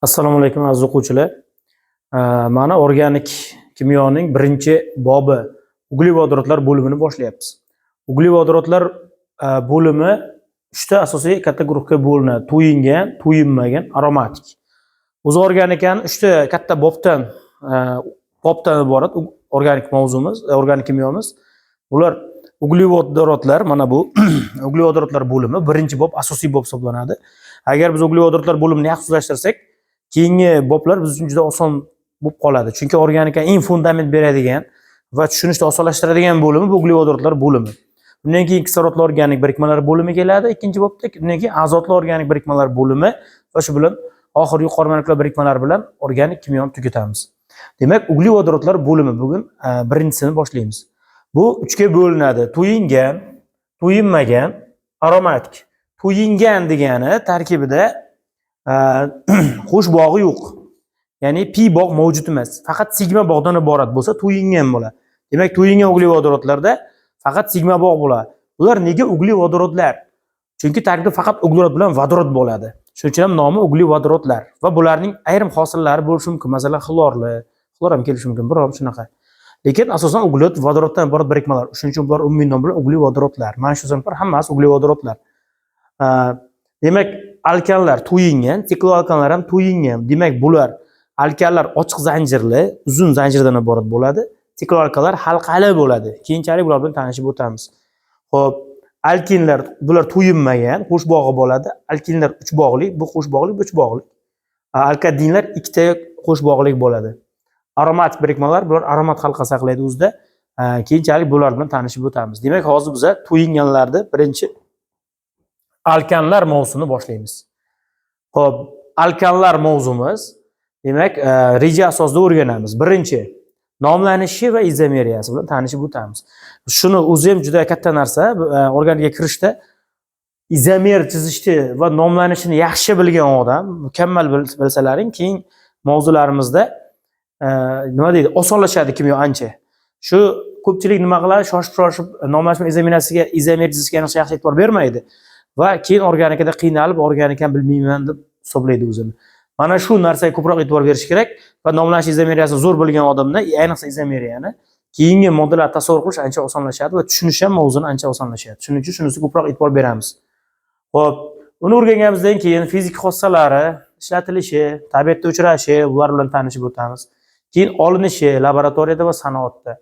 Assalomu alaykum aziz o'quvchilar. Mana organik kimyoning birinchi bobi uglevodorodlar bo'limini boshlayapmiz. Uglevodorodlar bo'limi 3 ta asosiy katta guruhga bo'linadi: to'yingan, to'yinmagan, aromatik. O'zi organikani 3 ta katta bobdan iborat organik mavzumiz, organik kimyomiz. Bular uglevodorodlar, mana bu uglevodorodlar bo'limi birinchi bob, asosiy bob hisoblanadi. Agar biz uglevodorodlar bo'limini yaxshilashtirsak, keyingi boblar biz uchun juda oson bo'lib qoladi. Chunki organika eng fundament beradigan va tushunishni osonlashtiradigan bo'limi bu uglevodorodlar bo'limi. Undan keyin kislorodli organik birikmalar bo'limi keladi ikkinchi bobda. Undan keyin azotli organik birikmalar bo'limi va shu bilan oxir yuqori molekullar birikmalar bilan organik kimyoni tugatamiz. Demak, uglevodorodlar bo'limi bugun birinchisini boshlaymiz. Bu 3 ga bo'linadi: to'yingan, to'yinmagan, aromatik. To'yingan degani tarkibida qo'sh bog'i yo'q. Ya'ni pi bog' mavjud emas. Faqat sigma bog'dan iborat bo'lsa to'yingan bo'ladi. Demak, to'yingan uglevodorodlarda faqat sigma bog' bo'ladi. Ular nega uglevodorodlar? Chunki tarkibida faqat uglerod bilan vodorod bo'ladi. Shuning uchun ham nomi uglevodorodlar va bularning ayrim hosillari bo'lishi mumkin. Masalan, xlor ham kelishi mumkin, biroq shunaqa. Lekin asosan uglerod vodoroddan iborat birikmalar. Shuning uchun bular umumiy nom bilan uglevodorodlar. Mana shu sinflar hammasi uglevodorodlar. Demak, alkanlar to'yingan, sikloalkanlar ham to'yingan. Demak, bular alkanlar ochiq zanjirli, uzun zanjirdan iborat bo'ladi. Sikloalkanlar halqali bo'ladi. Keyinchalik bular bilan tanishib o'tamiz. Xo'p, alkinlar bular to'yinmagan, qo'sh bog'i bo'ladi. Alkinlar 3 bog'li, bu qo'sh bog'li, bu 3 bog'li. Alkadinlar 2 ta qo'sh bog'lik bo'ladi. Aromatik birikmalar bular aromat halqa saqlaydi o'zida. Keyinchalik bular bilan tanishib o'tamiz. Demak, hozir biz to'yinganlarni birinchi alkanlar mavzusini boshlaymiz. Xo'p, alkanlar mavzumiz, demak, reja asosida o'rganamiz. Birinchi nomlanishi va izomeriyasi bilan tanishib o'tamiz. Shuni o'zi ham juda katta narsa. Organikaga kirishda izomer chizishni va nomlanishini yaxshi bilgan odam, mukammal bilsalaring, keyin mavzularimizda nima deydi, osonlashadi kimyo ancha. Shu ko'pchilik nima qiladi? Shoshib nomlanish va izomeriyasiga, izomer chizishga yaxshi e'tibor bermaydi. Va keyin organikada qiynalib, organikani bilmayman deb hisoblaydi o'zini. Mana shu narsaga ko'proq e'tibor berish kerak va nomlanish izomeriyasini zo'r bilgan odamda, ayniqsa izomeriyani keyingi moddalar tasavvur qilish ancha osonlashadi va tushunish ham mavzuni ancha osonlashadi. Shuning uchun shunisiga ko'proq e'tibor beramiz. Xo'p, uni o'rganganimizdan keyin fizik xossalari, ishlatilishi, tabiatda uchrashi, ular bilan tanishib o'tamiz. Keyin olinishi laboratoriyada va sanoatda.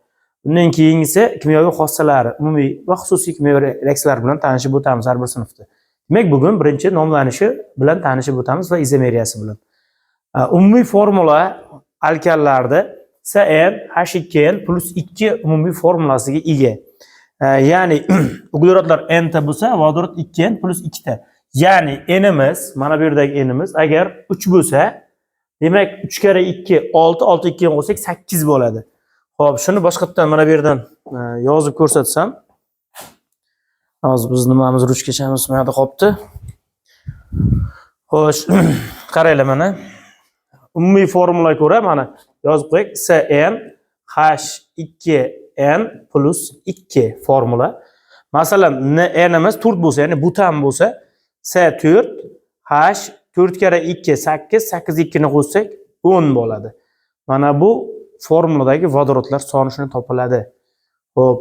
Undan keyingisi kimyoviy xossalari, umumiy va xususiy kimyoviy reaksiyalar bilan tanishib o'tamiz har bir sinfda. Demak, bugun birinchi nomlanishi bilan tanishib o'tamiz va izomeriyasi bilan. Umumiy formula alkanlarda CnH2n+2 umumiy formulasiga ega. Ya'ni uglerodlar n ta bo'lsa, vodorod 2n+2 ta. Ya'ni n'imiz, mana bu yerdagi n'imiz agar 3 bo'lsa, demak 3 kare 2 6, 6 2 qo'shsak 8 bo'ladi. Xo'p, shuni boshqatdan mana bu yerdan yozib ko'rsatsam. Hozir biz nimamiz ruchkachamiz bu yerda qolibdi. Xo'sh, qaranglar mana. Umumiy formulaga ko'ra mana yozib qo'ying. CnH2n+2 formula. Masalan, n'imiz 4 bo'lsa, ya'ni butan bo'lsa, C4 H 4 kare 2 8, 8 2 ni qo'shsak 10 bo'ladi. Mana bu formuladagi vodorodlar soni shuni topiladi. Xo'p,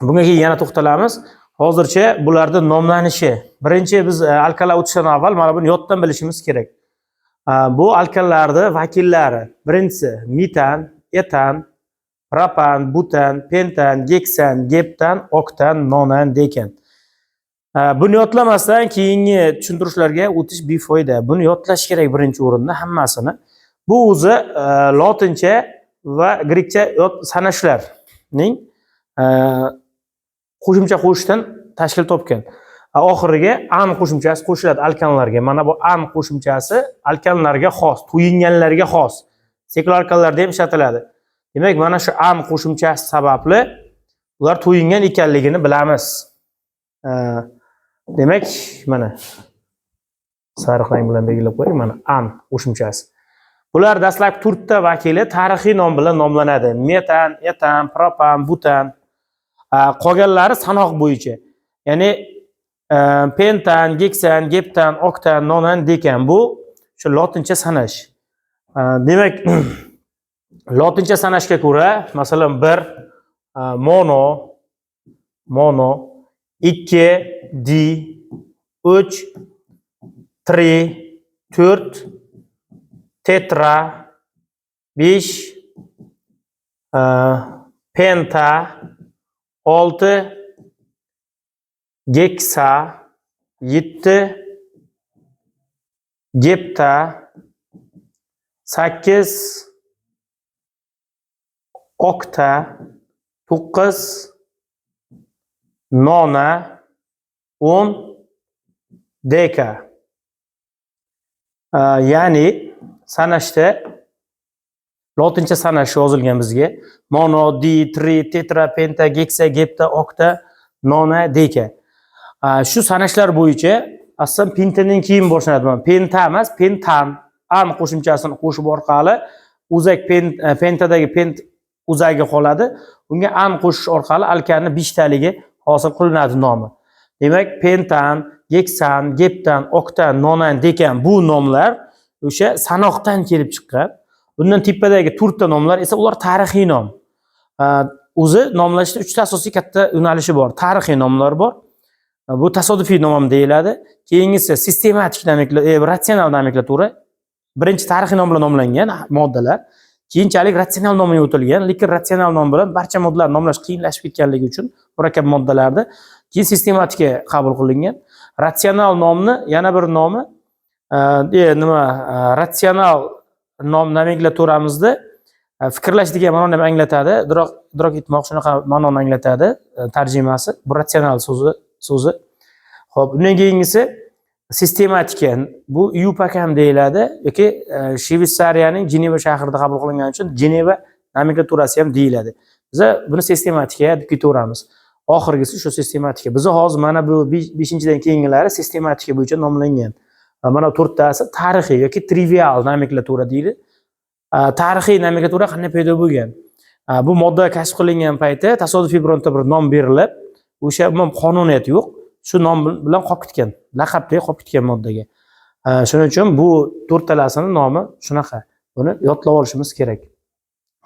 bunga keyin yana to'xtalamiz. Hozircha bularda nomlanishi. Birinchi biz alkanlar o'tishdan avval mana buni yoddan bilishimiz kerak. Bu alkanlarning vakillari. Birinchisi metan, etan, propan, butan, pentan, geksan, geptan, oktan, nonan, dekan. Buni yodlamasdan keyingi tushuntirishlarga o'tish befoyda. Buni yodlash kerak birinchi o'rinda hammasini. Bu o'zi lotincha va grekcha sanashlarning qo'shimcha qo'shishdan tashkil topgan. Oxiriga an qo'shimchasi qo'shiladi alkanlarga. Mana bu an qo'shimchasi alkanlarga xos, to'yinganlarga xos. Sikloalkanlarda ham ishlatiladi. Demak, mana shu an qo'shimchasi sababli ular to'yingan ekanligini bilamiz. Demak, mana sariq rang bilan belgilab qo'ying. Mana an qo'shimchasi. Bular dastlabki 4 ta vakili tarixiy nom bilan nomlanadi. Metan, etan, propan, butan. Qolganlari sanoq bo'yicha. Ya'ni pentan, geksan, geptan, oktan, nonan, dekan. Bu o'sha lotincha sanash. Demak, lotincha sanashga ko'ra, masalan, 1 mono, 2 di, 3 tri, 4 tetra, 5 penta, 6 geksa, 7 gepta, 8 okta, 9 nona, 10 deka. Ya'ni sanashda lotincha sanash yozilgan bizga. Mono, di, tri, tetra, penta, geksa, gepta, okta, nona, deka. Shu sanashlar bo'yicha aslida pentadan keyin boshlanadi. Penta emas, pentan. An qo'shimchasini qo'shib orqali o'zak pentadagi pent o'zagi qoladi. Unga an qo'shish orqali alkanni 5 taligi hosil qilinadi nomi. Demak, pentan, geksan, geptan, oktan, nonan, dekan bu nomlar o'sha sanoqdan kelib chiqqan. Bundan tepadagi 4 ta nomlar esa ular tarixiy nom. O'zi nomlashda 3 ta asosiy katta yo'nalishi bor. Tarixiy nomlar bor. Bu tasodifiy nom ham deyiladi. Keyingisi sistematik ratsional nomenklatura. Birinchi tarixiy nom bilan nomlangan moddalar, keyinchalik ratsional nomga o'tilgan, lekin ratsional nom bilan barcha moddalar nomlash qiyinlashib ketganligi uchun murakkab moddalarda keyin sistematika qabul qilingan. Ratsional nomni yana bir nomi ratsional nom nomenklaturamizda fikrlash degan ma'noni ham anglatadi, idrok etmoq shunaqa ma'noni anglatadi tarjimasi. Bu ratsional so'zi. Xo'p, undan keyingisi sistematika. Bu IUPAC ham deyiladi yoki Shveysariyaning Jeneva shahrida qabul qilingan uchun Jeneva nomenklaturasi ham deyiladi. Biz buni sistematika deb ketaveramiz. Oxirgisi shu sistematika. Biz hozir mana bu 5-dan keyingilari sistematika bo'yicha nomlangan. Mana 4 tasi tarixiy yoki trivial nomenklatura deydi. Tarixiy nomenklatura qanday paydo bo'lgan? Bu modda kashf qilingan paytda tasodifiy bironta bir nom berilib, o'sha qonuniyat yo'q. Shu nom bilan qolib ketgan, laqabdek qolib ketgan moddaga. Shuning uchun bu 4 talasini nomi shunaqa. Buni yodlab olishimiz kerak.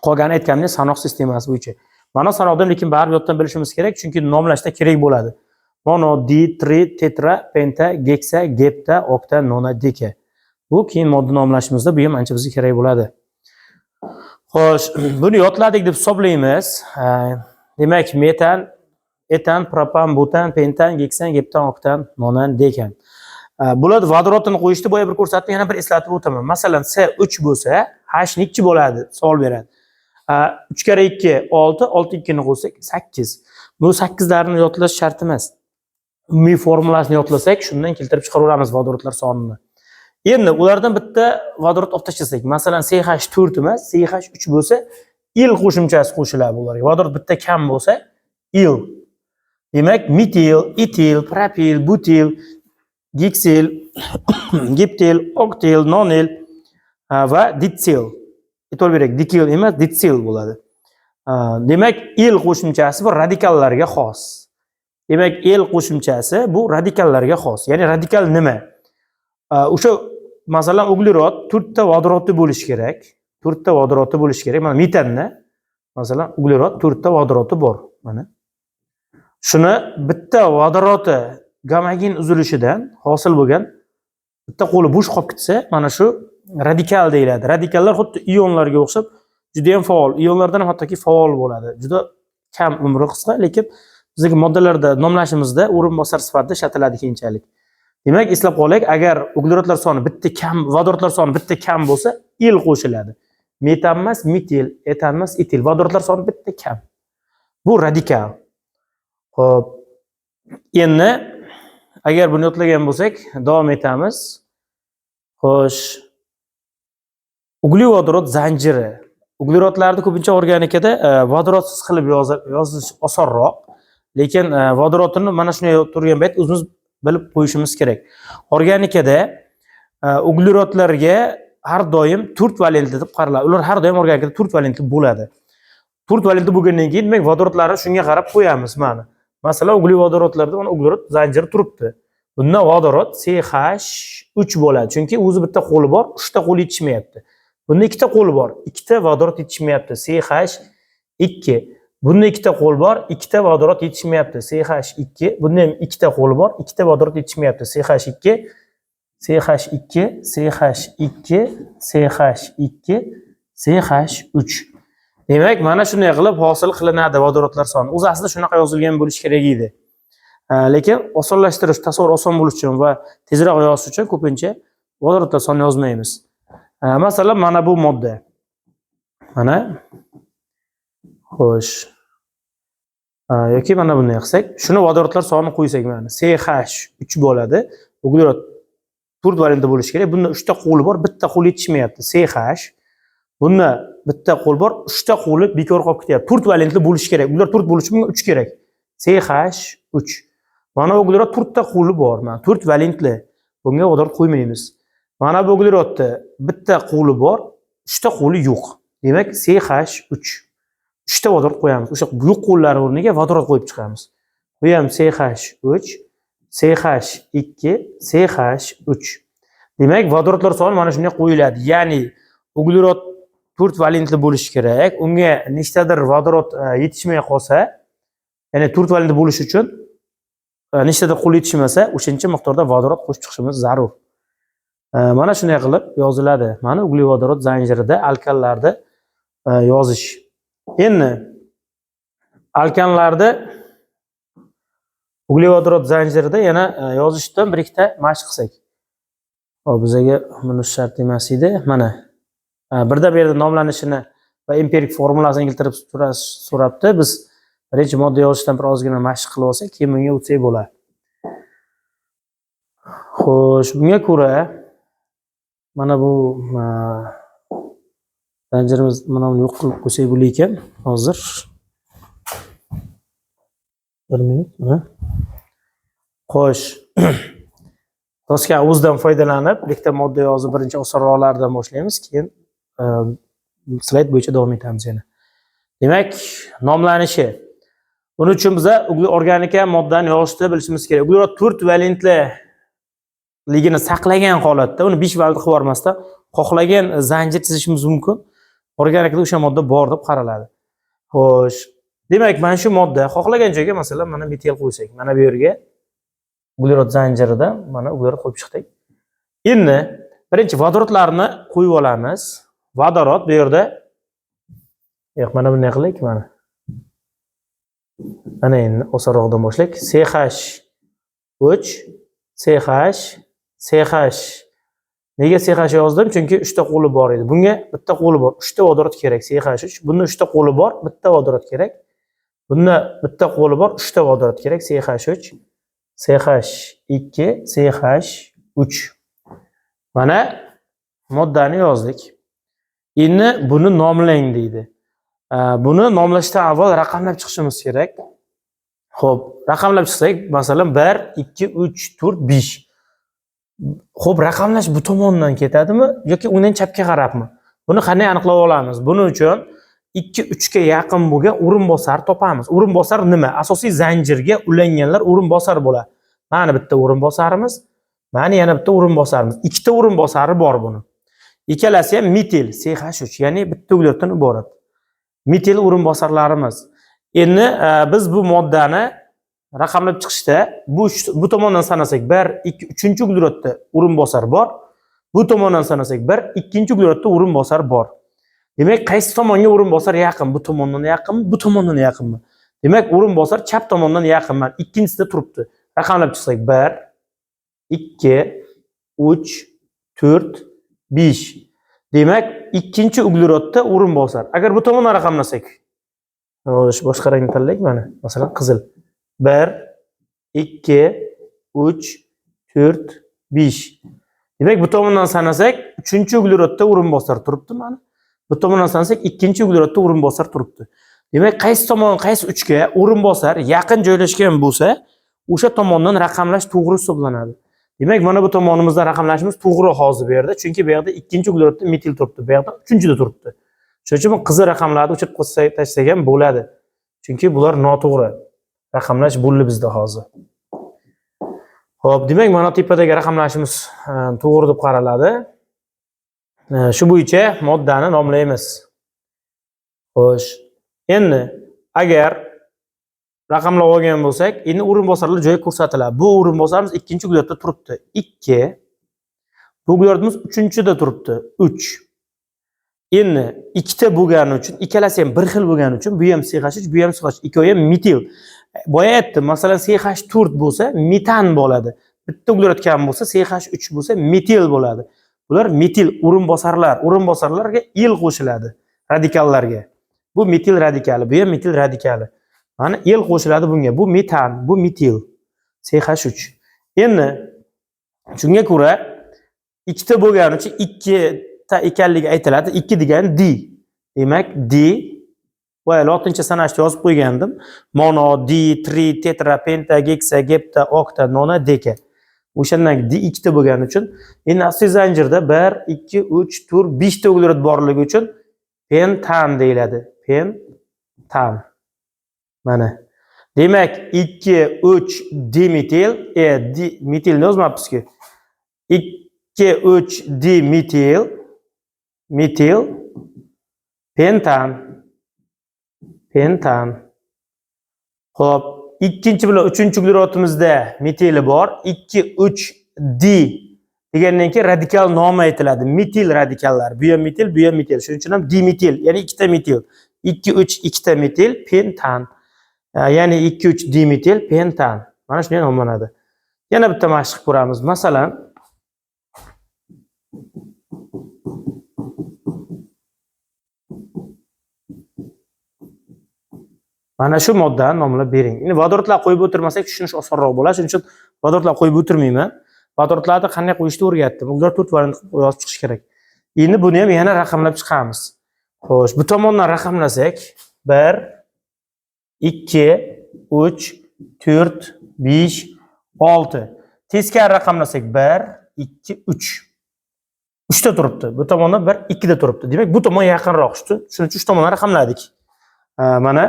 Qolgani aytganimdek sanoq sistemasi bo'yicha. Mana sanoqdan lekin baribir yoddan bilishimiz kerak, chunki nomlashda kerak bo'ladi. Mono, di, tri, tetra, penta, geksa, gepta, okta, nona, deka. Bu keyin modda nomlashimizda bu ham ancha bizga kerak bo'ladi. Xo'sh, buni yodladik deb hisoblaymiz. Demak, metan, etan, propan, butan, pentan, geksan, geptan, oktan, nonan, dekan. Bular vodorodni qo'yishda boya bir ko'rsatdim, yana bir eslatib o'taman. Masalan, S3 bo'lsa, H nechi bo'ladi? Savol beradi. 3 kare 2 6, 6 2 ni qo'ysak 8. Bu 8 larni yodlash shart emas. Umumiy formulasini yodlasak, shundan keltirib chiqaraveramiz vodorodlar sonini. Endi ulardan bitta vodorod olib tashlasak, masalan, CH4 emas, CH3 bo'lsa, il qo'shimchasi qo'shiladi ularga. Vodorod bitta kam bo'lsa, il. Demak, metil, etil, propil, butil, geksil, geptil, oktil, nonil va ditsil. E'tibor bering, dikil emas, ditsil bo'ladi. Demak, il qo'shimchasi bu radikallarga xos. Demak, el qo'shimchasi bu radikallarga xos. Ya'ni radikal nima? O'sha masalan uglerod 4 ta vodorodda bo'lishi kerak. 4 ta vodorodda bo'lishi kerak. Mana metanda masalan uglerod 4 ta vodorodi bor. Mana. Shuni bitta vodorodi gamagin uzilishidan hosil bo'lgan bitta qo'li bo'sh qolib ketsa, mana shu radikal deyiladi. Radikallar xuddi ionlarga o'xshab juda ham faol. Ionlardan ham hattoki faol bo'ladi. Juda kam umri qisqa, lekin bizga moddalarda nomlashimizda o'rinbosar sifatida ishlatiladi keyinchalik. Demak, eslab qolaylik, agar uglerodlar soni bitta kam, vodorodlar soni bitta kam bo'lsa, il qo'shiladi. Metan emas, metil, etan emas, etil. Vodorodlar soni bitta kam. Bu radikal. Xo'p. Endi agar buni yodlagan bo'lsak, davom etamiz. Xo'sh. Uglevodorod zanjiri. Uglerodlarni ko'pincha organikada vodorodsiz qilib yozish osonroq. Lekin vodorodni mana shunday turgan payt o'zimiz bilib qo'yishimiz kerak. Organikada uglerodlarga har doim 4 valentli deb qaraladi. Ular har doim organikada 4 valentli bo'ladi. 4 valentli bo'lgandan keyin demak vodorodlarni shunga qarab qo'yamiz mana. Masalan, uglevodorodlarda mana uglerod zanjiri turibdi. Bunda vodorod CH3 bo'ladi. Chunki o'zi bitta qo'li bor, 3 ta qo'li yetishmayapti. Bunda ikkita qo'li bor, ikkita vodorod yetishmayapti. CH2. Bunda ikkita qo'l bor, ikkita vodorod yetishmayapti. CH2. Bunda ham ikkita qo'li bor, ikkita vodorod yetishmayapti. CH2, CH2, CH2, CH2, CH3. Demak, mana shunday qilib hosil qilinadi vodorodlar soni. O'zi aslida shunaqa yozilgan bo'lish kerak edi. Lekin osonlashtirish, tasavvur oson bo'lish uchun va tezroq yozish uchun ko'pincha vodorodlar sonini yozmaymiz. Masalan, mana bu modda. Mana xo'sh. Yoki mana bunday qilsak, shuni vodorodlar sonini qo'ysak mana CH3 bo'ladi. Uglerod 4 valentli bo'lishi kerak. Bunda 3 ta qo'li bor, bitta qo'l yetishmayapti. CH. Bunda bitta qo'l bor, 3 ta qo'li bekor qolib ketyapti. 4 valentli bo'lishi kerak. Ular 4 bo'lishi bunga 3 kerak. CH3. Mana bu uglerod 4 ta qo'li bor. Mana 4 valentli. Bunga vodorod qo'ymaymiz. Mana bu uglerodda bitta qo'li bor, 3 ta qo'li yo'q. Demak, CH3. 3 ta vodorod qo'yamiz. O'sha yo'q qo'llar o'rniga vodorod qo'yib chiqamiz. Bu ham CH3, CH2, CH3. Demak, vodorodlar soni mana shunday qo'yiladi. Ya'ni uglerod 4 valentli bo'lishi kerak. Unga nechtadir vodorod yetishmay qolsa, ya'ni 4 valentli bo'lish uchun nechtadir qo'l yetishmasa, o'shancha miqdorda vodorod qo'shib chiqishimiz zarur. Mana shunday qilib yoziladi. Mana uglevodorod zanjirida alkanlarda yozish. Endi alkanlarda uglevodorod zanjirida yana yozishdan bir ikkita mashq qilsak. Hop, bizga buni shart emas edi. Mana birda bu yerda nomlanishini va empirik formulasini keltirib so'rabdi. Biz birinchi modda yozishdan bir ozgina mashq qilib olsak, keyin bunga o'tsak bo'ladi. Xo'sh, bunga ko'ra mana bu zanjirimiz mana buni yo'q qilib qo'ysak bo'lar ekan. Hozir 1 minut. Xo'sh. Doska o'zidan foydalanib, bitta modda yozib birinchi osonroqlardan boshlaymiz, keyin slayd bo'yicha davom etamiz yana. Demak, nomlanishi. Buning uchun biz organika moddani yozishda bilishimiz kerak. Uglerod 4 valentliligini saqlagan holatda, uni 5 valentli qilib yubormasdan xohlagan zanjir chizishimiz mumkin. Organikada o'sha modda bor deb qaraladi. Xo'sh. Demak, mana shu modda xohlagan joyga, masalan, mana metal qo'ysak, mana bu yerga uglerod zanjirida mana uglerod qo'yib chiqdik. Endi birinchi vodorodlarni qo'yib olamiz. Vodorod bu yerda mana bunday qilaylik mana. Mana endi osonroqdan boshlaylik. CH3, CH, CH. Nega CH yozdim? Chunki 3 ta qo'li bor edi. Bunga bitta qo'li bor, 3 ta vodorod kerak. CH3. Bunda 3 ta qo'li bor, bitta vodorod kerak. Bunda bitta qo'li bor, 3 ta vodorod kerak. CH3, CH2, CH3. Mana moddani yozdik. Endi buni nomlang deydi. Buni nomlashdan avval raqamlab chiqishimiz kerak. Xo'p, raqamlab chiqsak, masalan 1, 2, 3, 4, 5. Xo'p, raqamlash bu tomondan ketadimi yoki undan chapga qarabmi? Buni qanday aniqlab olamiz? Buning uchun 2, 3 ga yaqin bo'lgan o'rinbosar topamiz. O'rinbosar nima? Asosiy zanjirga ulanganlar o'rinbosar bo'ladi. Mana bitta o'rinbosarimiz, mana yana bitta o'rinbosarimiz. Ikkita o'rinbosari bor buni. Ikkalasi ham metil CH3, ya'ni bitta ugleroddan iborat. Metil o'rinbosarlarimiz. Endi biz bu moddani raqamlab chiqishda bu tomondan sanasak 1, 2, 3-chi uglerodda o'rinbosar bor. Bu tomondan sanasak 1, 2-chi uglerodda o'rinbosar bor. Demak, qaysi tomonga o'rinbosar yaqin? Bu tomondan yaqinmi, bu tomondan yaqinmi? Demak, o'rinbosar chap tomondan yaqinman. Ikkinchisida turibdi. Raqamlab chiqsak 1, 2, 3, 4, 5. Demak, ikkinchi uglerodda o'rinbosar. Agar bu tomondan raqamlasak, boshqa rangni tanlaylik mana. Masalan, qizil. 1, 2, 3, 4, 5. Demak, bu tomondan sanasak, 3-uglerodda o'rinbosar turibdi mana. Bu tomondan sanasak, 2-uglerodda o'rinbosar turibdi. Demak, qaysi tomon, qaysi uchga o'rinbosar yaqin joylashgan bo'lsa, o'sha tomondan raqamlash to'g'ri hisoblanadi. Demak, mana bu tomonimizdan raqamlashimiz to'g'ri hozir bu yerda, chunki bu yerda 2-uglerodda metil turibdi, bu yerda 3-da turibdi. Shuning uchun qizil raqamlarni o'chirib qo'ysak, tashlasak ham bo'ladi. Chunki bular noto'g'ri. Raqamlash bo'ldi bizda hozir. Xo'p, demak, mana tepadagi raqamlashimiz to'g'ri deb qaraladi. Shu bo'yicha moddani nomlaymiz. Xo'sh, endi agar raqamlab olgan bo'lsak, endi o'rinbosarlar joyi ko'rsatiladi. Bu o'rinbosarimiz 2-ugladda turibdi. 2. Bu ugladimiz 3-da turibdi. 3. Endi ikkita bo'lgani uchun, ikkalasi ham bir xil bo'lgani uchun, bu ham CH3, bu ham CH3, ikkovi ham metil. Boya aytdim, masalan, CH4 bo'lsa, metan bo'ladi. Bitta uglad kam bo'lsa, CH3 bo'lsa, metil bo'ladi. Bular metil o'rinbosarlar. O'rinbosarlarga il qo'shiladi radikallarga. Bu metil radikali, bu ham metil radikali. Mana il qo'shiladi bunga. Bu metan, bu metil. CH3. Endi shunga ko'ra ikkita bo'lgani uchun 2 ta ekanligi aytiladi. 2 degani D. Demak, D va lotincha sanashni yozib qo'ygandim. Mono, di, tri, tetra, penta, geksa, gepta, okta, nona, deka. O'shandan D 2 ta bo'lgani uchun endi asosiy zanjirda 1, 2, 3, 4, 5 ta uglad borligi uchun pentan deyiladi. Pentan. Mana. Demak, 2, 3 dimetil, metilni yozmabmiz-ku. 2, 3 dimetil, metil, pentan. Pentan. Xo'p, ikkinchi bilan 3-uglerodimizda metili bor. 2, 3 di degandan keyin radikal nomi aytiladi. Metil radikallar. Bu ham metil, bu ham metil. Shuning uchun ham dimetil, ya'ni 2 ta metil. 2, 3 2 ta metil, pentan. Ya'ni 2, 3 dimetil, pentan. Mana shunday nomlanadi. Yana bitta mashq ko'ramiz. Masalan, mana shu moddani nomlab bering. Endi vodorodlar qo'yib o'tirmasak tushunish osonroq bo'ladi. Shuning uchun vodorodlar qo'yib o'tirmayman. Vodorodlarni qanday qo'yishni o'rgatdim. Ular 4 variant yozib chiqish kerak. Endi buni ham yana raqamlab chiqamiz. Xo'sh, bu tomondan raqamlasak 1, 2, 3, 4, 5, 6. Teskari raqamlasak 1, 2, 3. 3 ta turibdi. Bu tomondan 1, 2 da turibdi. Demak, bu tomon yaqinroq. Shuning uchun 3 tomondan raqamladik. Mana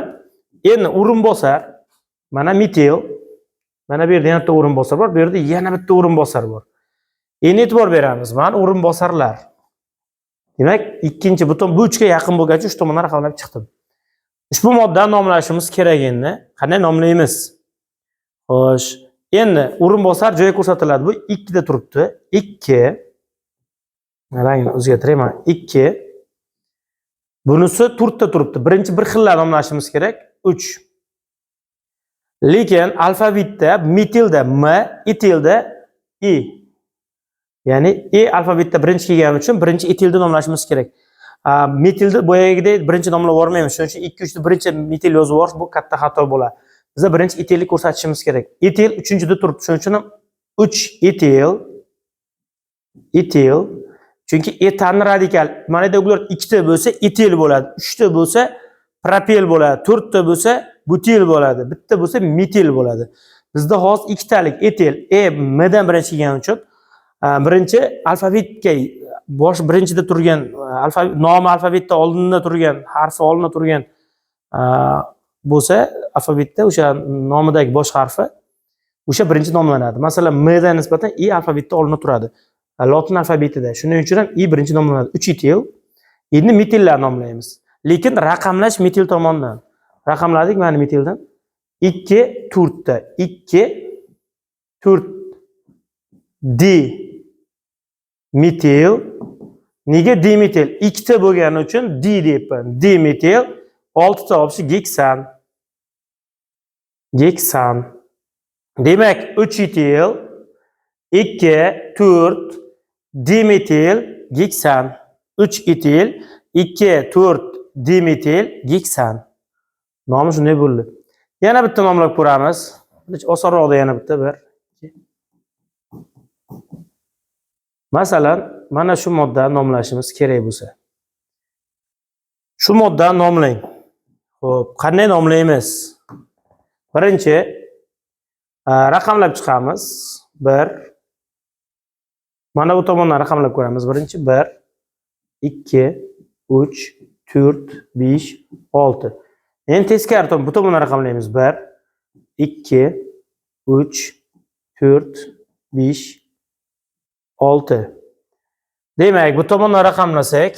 endi o'rinbosar, mana metil, mana bu yerda yana bitta o'rinbosar bor, bu yerda yana bitta o'rinbosar bor. Endi e'tibor beramiz. Mana o'rinbosarlar. Demak, ikkinchi bu 3 ga yaqin bo'lgach, 3 tomondan raqamlab chiqdim. Ushbu moddani nomlashimiz kerak endi. Qanday nomlaymiz? Xo'sh, endi o'rinbosar joyi ko'rsatiladi. Bu 2 da turibdi. 2. Rangni o'zgartiraman. 2. Bunisi 4 ta turibdi. Birinchi bir xillar nomlashimiz kerak. 3. Lekin alfavitda metilda M, etilda E. Ya'ni E alfavitda birinchi kelgani uchun birinchi etilda nomlashimiz kerak. Metilda boyagidek birinchi nomlab yormaymiz. Shuning uchun 2, 3 da birinchi metil yozib yuborish bu katta xato bo'ladi. Biz birinchi etilni ko'rsatishimiz kerak. Etil 3-da turibdi. Shuning uchun ham 3 etil. Etil. Chunki etanni radikal. Mana bu ular 2 ta bo'lsa etil bo'ladi. 3 ta bo'lsa propel bo'ladi. 4 ta bo'lsa butil bo'ladi. Bitta bo'lsa metil bo'ladi. Bizda hozir 2 talik etil, M dan birinchi kelgani uchun birinchi alfavitga birinchida turgan nomi alfavitda oldinda turgan, harfi oldinda turgan bo'lsa, alfavitda o'sha nomidagi bosh harfi o'sha birinchi nomlanadi. Masalan, M dan nisbatan E alfavitda oldinda turadi. Lotin alfavitida. Shuning uchun ham E birinchi nomlanadi. 3 etil. Endi metillar nomlaymiz. Lekin raqamlash metil tomonidan. Raqamladik mana metildan. 2, 4 ta. 2, 4 di metil. Nega dimetil? 2 ta bo'lgani uchun di deyapman. Dimetil. 6 ta olsa geksan. Geksan. Demak, 3 etil, 2, 4 dimetil, geksan. 3 etil, 2, 4 dimetil, geksan. Nomi shunday bo'ldi. Yana bitta nomlab ko'ramiz. Osonroqda yana bitta bir. Masalan, mana shu moddani nomlashimiz kerak bo'lsa. Shu moddani nomlang. Xo'p, qanday nomlaymiz? Birinchi raqamlab chiqamiz. 1. Mana bu tomondan raqamlab ko'ramiz. Birinchi 1, 2, 3, 4, 5, 6. Endi teskari bu tomondan raqamlaymiz. 1, 2, 3, 4, 5, 6. Demak, bu tomondan raqamlasak,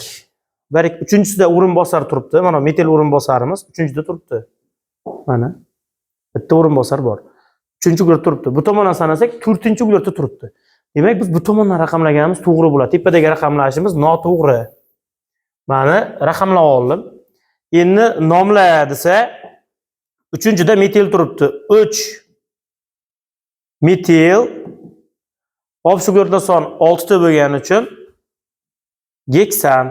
uchinchisida o'rin bosar turibdi. Mana metil o'rin bosarimiz uchinchida turibdi. Mana bitta o'rin bosar bor. Uchinchi uglada turibdi. Bu tomondan sanasak, to'rtinchi uglada turibdi. Demak, biz bu tomondan raqamlaganimiz to'g'ri bo'ladi. Tepadagi raqamlashimiz noto'g'ri. Mana raqamlab oldim. Endi nomla desa, uchinchida metil turibdi. 3 metil общий uglada son 6 ta bo'lgani uchun geksan.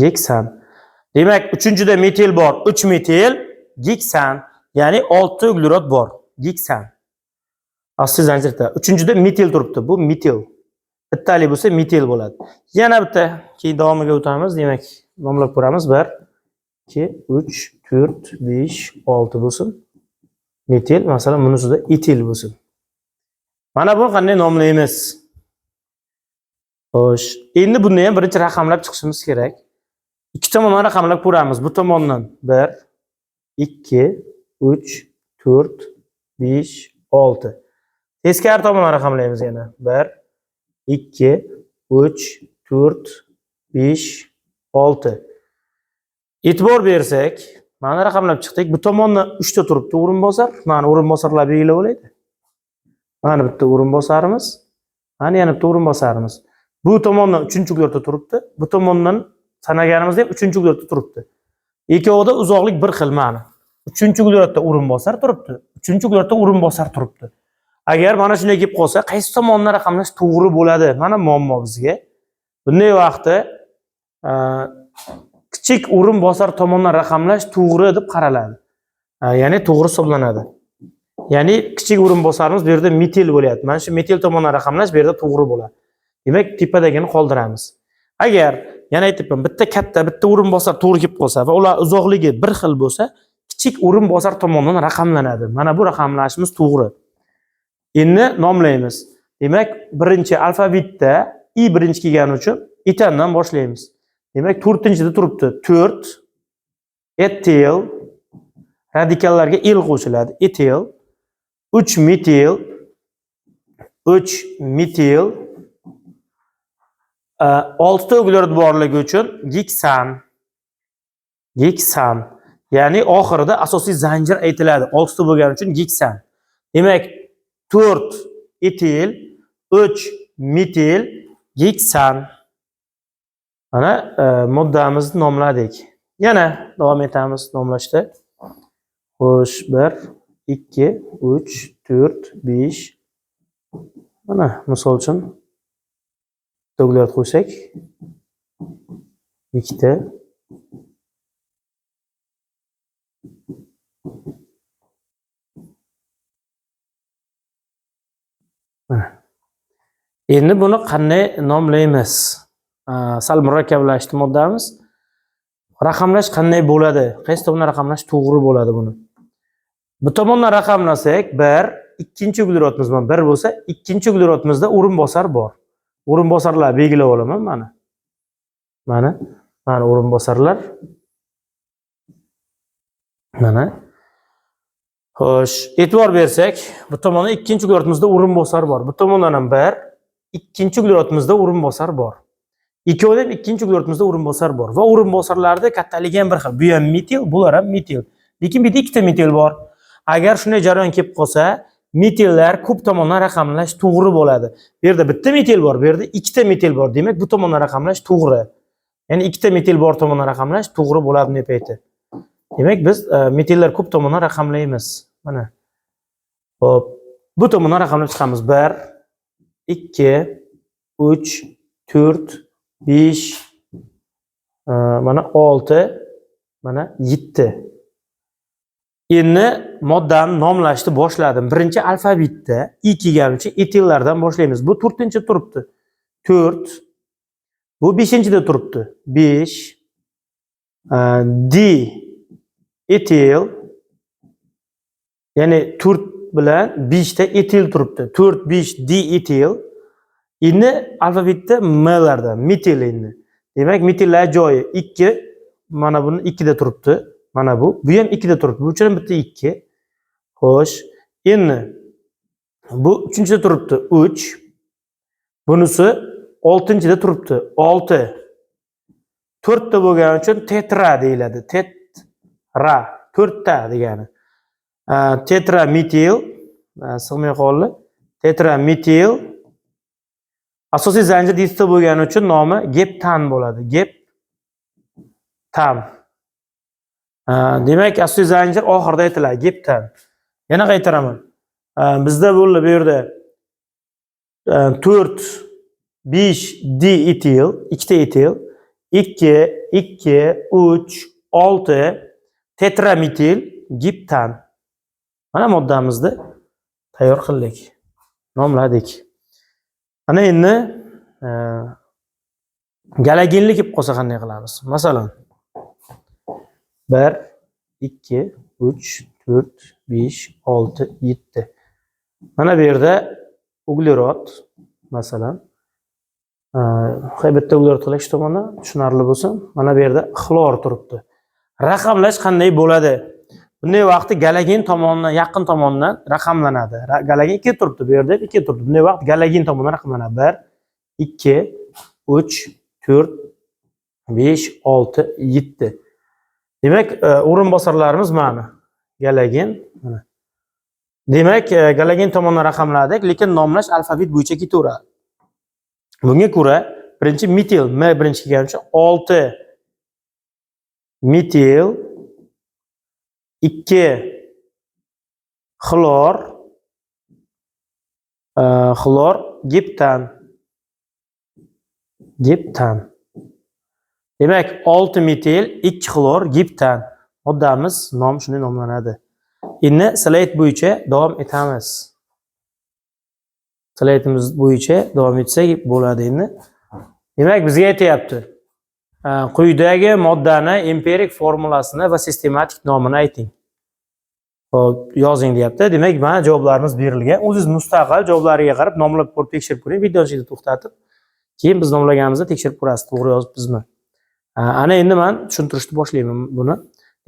Geksan. Demak, uchinchida metil bor, 3 metil, geksan. Ya'ni 6 uglerod bor. Geksan. Asli zanjirda. Uchinchida metil turibdi. Bu metil. Bittalik bo'lsa metil bo'ladi. Yana bitta keyin davomiga o'tamiz. Demak, nomlab ko'ramiz. 1 2 3 4 5 6 bo'lsin. Metil, masalan, bunisida etil bo'lsin. Mana bu qanday nomlaymiz? Xo'sh, endi buni ham birinchi raqamlab chiqishimiz kerak. Ikki tomondan raqamlab ko'ramiz. Bu tomondan 1 2 3 4 5 6. Teskari tomondan raqamlaymiz yana. 1 2 3 4 5 6. E'tibor bersak, mana raqamlab chiqdik. Bu tomondan 3 ta turibdi o'rin bosar. Mana o'rin bosarlar belgilab olaydi. Mana bitta o'rin bosarimiz, mana yana bitta o'rin bosarimiz. Bu tomondan 3-uglada turibdi. Bu tomondan sanaganimizda ham 3-uglada turibdi. Ikkovida uzoqlik bir xil mana. 3-uglada o'rin bosar turibdi. 3-uglada o'rin bosar turibdi. Agar mana shunday kelib qolsa, qaysi tomondan raqamlash to'g'ri bo'ladi? Mana muammo bizga. Bunday vaqtda kichik o'rin bosar tomonidan raqamlash to'g'ri deb qaraladi. Ya'ni to'g'ri hisoblanadi. Ya'ni kichik o'rin bosarimiz bu yerda metil bo'lyapti. Mana shu metil tomonidan raqamlash bu yerda to'g'ri bo'ladi. Demak, tepadagini qoldiramiz. Agar yana aytibman, bitta katta, bitta o'rin bosar to'g'ri kelib qolsa va ular uzoqligi bir xil bo'lsa, kichik o'rin bosar tomonidan raqamlanadi. Mana bu raqamlashimiz to'g'ri. Endi nomlaymiz. Demak, birinchi alfavitda i birinchi kelgani uchun etandan boshlaymiz. Demak, 4-da turibdi. 4 etil, radikallarga il qo'shiladi. Etil, 3 metil, 3 metil, 6 ta uglerod borligi uchun geksan. Geksan. Ya'ni oxirida asosiy zanjir aytiladi. 6 ta bo'lgani uchun geksan. Demak, 4 etil, 3 metil, geksan. Mana moddamizni nomladik. Yana davom etamiz nomlashda. Xo'sh, 1 2 3 4 5. Mana misol uchun uglard qo'ysak, 2 ta. Endi buni qanday nomlaymiz? Sal murakkablashdi moddamiz. Raqamlash qanday bo'ladi? Qaysi tomondan raqamlash to'g'ri bo'ladi buni? Bu tomondan raqamlasak, 1 ikkinchi uglerodimiz 1 bo'lsa, ikkinchi uglerodimizda o'rin bosar bor. O'rin bosarlar belgilab olaman mana. Mana o'rin bosarlar. Mana. Xo'sh, e'tibor bersak, bu tomonda ikkinchi uglerodimizda o'rin bosar bor. Bu tomondan ham 1 ikkinchi uglerodimizda o'rin bosar bor. Ikkovida ham ikkinchi uglerodimizda o'rin bosar bor va o'rin bosarlarda kattaligi ham bir xil. Bu ham metil, bular ham metil. Lekin bu yerda ikkita metil bor. Agar shunday jarayon kelib qolsa, metillar ko'p tomondan raqamlash to'g'ri bo'ladi. Bu yerda bitta metil bor, bu yerda ikkita metil bor. Demak, bu tomondan raqamlash to'g'ri. Ya'ni ikkita metil bor tomondan raqamlash to'g'ri bo'ladi deb aytdi. Demak, biz metillar ko'p tomondan raqamlaymiz. Mana. Xo'p, bu tomondan raqamlab chiqamiz. 1 2 3 4 5 mana 6 mana 7. Endi moddani nomlashni boshladim. Birinchi alfavitda i kelgani uchun etillardan boshlaymiz. Bu 4-da turibdi. 4. Bu 5-da turibdi. 5. D etil. Ya'ni 4 bilan 5 ta etil turibdi. 4 5 D etil. Endi alfavitda m'lardan metil endi. Demak, metillar joyi 2. Mana buni 2 da turibdi. Mana bu ham 2 da turibdi. Bu uchun bitta 2. Xo'sh, Endi bu 3-da turibdi 3. Bunisi 6-da turibdi 6. 4 ta bo'lgani uchun tetra deyiladi. Tetra 4 ta degani. Tetrametil sig'may qoldi. Tetrametil asosiy zanjir 7 ta bo'lgani uchun nomi geptan bo'ladi. Geptan. Demak, asosiy zanjir oxirida aytiladi, geptan. Yana qaytaraman. Bizda bo'ldi bu yerda 4 5 D-etil, 2 ta etil, 2 2 3 6 tetrametil geptan. Mana moddamizni tayyor qildik. Nomladik. Ana endi galagenli kelib qolsa qanday qilamiz? Masalan 1 2 3 4 5 6 7. Mana bu yerda uglerod masalan bitta uglerod qilish tomonidan tushunarli bo'lsin. Mana bu yerda xlor turibdi. Raqamlash qanday bo'ladi? Bunday vaqtda galagen tomonidan, yaqin tomondan raqamlanadi. Galagen 2 turibdi, bu yerda 2 turibdi. Bunday vaqt galagen tomonidan raqamlanadi. 1 2 3 4 5 6 7. Demak, o'rinbosarlarimiz mana galagen mana. Demak, galagen tomonidan raqamladik, lekin nomlash alfavit bo'yicha ketaveradi. Bunga ko'ra, birinchi metil, M birinchi kelgani uchun 6 metil 2 xlor geptan. Demak, 6 metil 2 xlor geptan. Moddamiz nom shunday nomlanadi. Endi slayd bo'yicha davom etamiz. Slaydimiz bo'yicha davom etsak bo'ladi endi. Demak, bizga aytayapti. Quyidagi moddani empirik formulasini va sistematik nomini ayting. Xo'p, yozing deyapti. Demak, mana javoblarimiz berilgan. O'zingiz mustaqil javoblariga qarab nomlab ko'rib tekshirib ko'ring. Videoni to'xtatib, keyin biz nomlaganimizda tekshirib ko'rasiz, to'g'ri yozibmizmi. Ana endi men tushuntirishni boshlayman buni.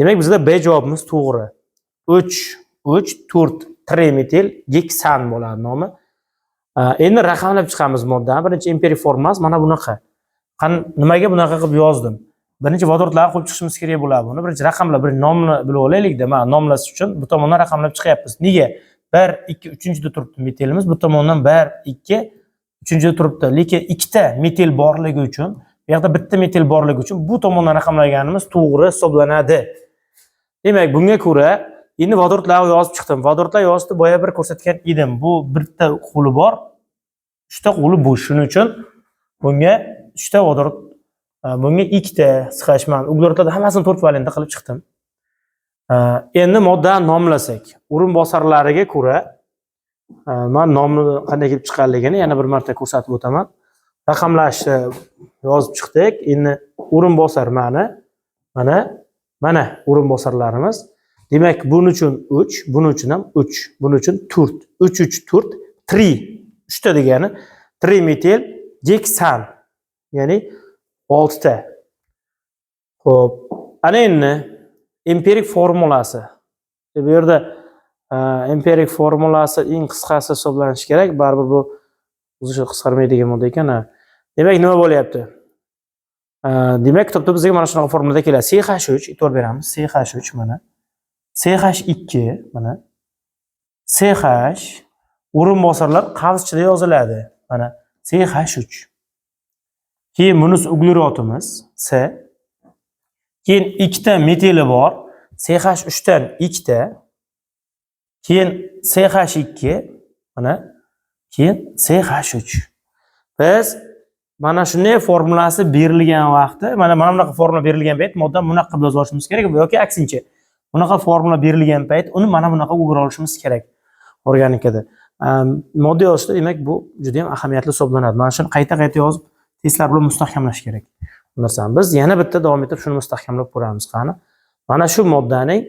Demak, bizda B javobimiz to'g'ri. 3 4 trimetil geksan bo'ladi nomi. Endi raqamlab chiqamiz moddani. Birinchi empirik formulasi mana bunaqa. Nimaga bunaqa qilib yozdim? Birinchi vodorodlarni qo'yib chiqishimiz kerak bo'ladi buni. Birinchi raqamlar, bir nomni bilib olaylik-da. Mana nomlash uchun bu tomondan raqamlab chiqyapmiz. Nega? 1 2 3-da turibdi metilimiz. Bu tomondan 1 2 3-da turibdi. Lekin ikkita metil borligi uchun, bu yerda bitta metil borligi uchun bu tomondan raqamlaganimiz to'g'ri hisoblanadi. Demak, bunga ko'ra endi vodorodlarni yozib chiqdim. Vodorodlar yozishda boya bir ko'rsatgan edim. Bu bitta qo'li bor, 3 ta qo'li bo'sh. Shuning uchun bunga 3 ta vodorod, bunga 2 ta siqashman. Uglerodlarda hammasini 4 valentda qilib chiqdim. Endi moddani nomlasak, o'rinbosarlariga ko'ra men nomni qanday kelib chiqqanligini yana bir marta ko'rsatib o'taman. Raqamlashni yozib chiqdik. Endi o'rinbosar mana o'rinbosarlarimiz. Demak, buning uchun 3, buning uchun ham 3, buning uchun 4. 3 3 4 3. 3 ta degani 3 metil geksan. Ya'ni 6 ta. Xo'p, ana endi empirik formulasi. Bu yerda empirik formulasi eng qisqasi hisoblanishi kerak. Baribir bu o'zi qisqarmaydigan modda ekan. Demak, nima bo'lyapti? Demak, kitobda bizga mana shunaqa formulada keladi. CH3 e'tibor beramiz. CH3 mana. CH2 mana. CH o'rinbosarlar qavschida yoziladi. Mana CH3. Keyin bunisi uglerodimiz C. Keyin 2 ta metili bor. CH3 dan 2 ta. Keyin CH2 mana. Keyin CH3. Biz mana shunday formulasi berilgan vaqtda, mana bunaqa formula berilgan payt moddani bunaqa qilib yozib olishimiz kerak yoki aksincha. Bunaqa formula berilgan payt uni mana bunaqa o'g'ira olishimiz kerak organikada. Modda yozishda demak bu juda ham ahamiyatli hisoblanadi. Mana shuni qayta-qayta yozib testlar bilan mustahkamlash kerak. Bu narsani biz yana bitta davom etib shuni mustahkamlab ko'ramiz. Qani? Mana shu moddaning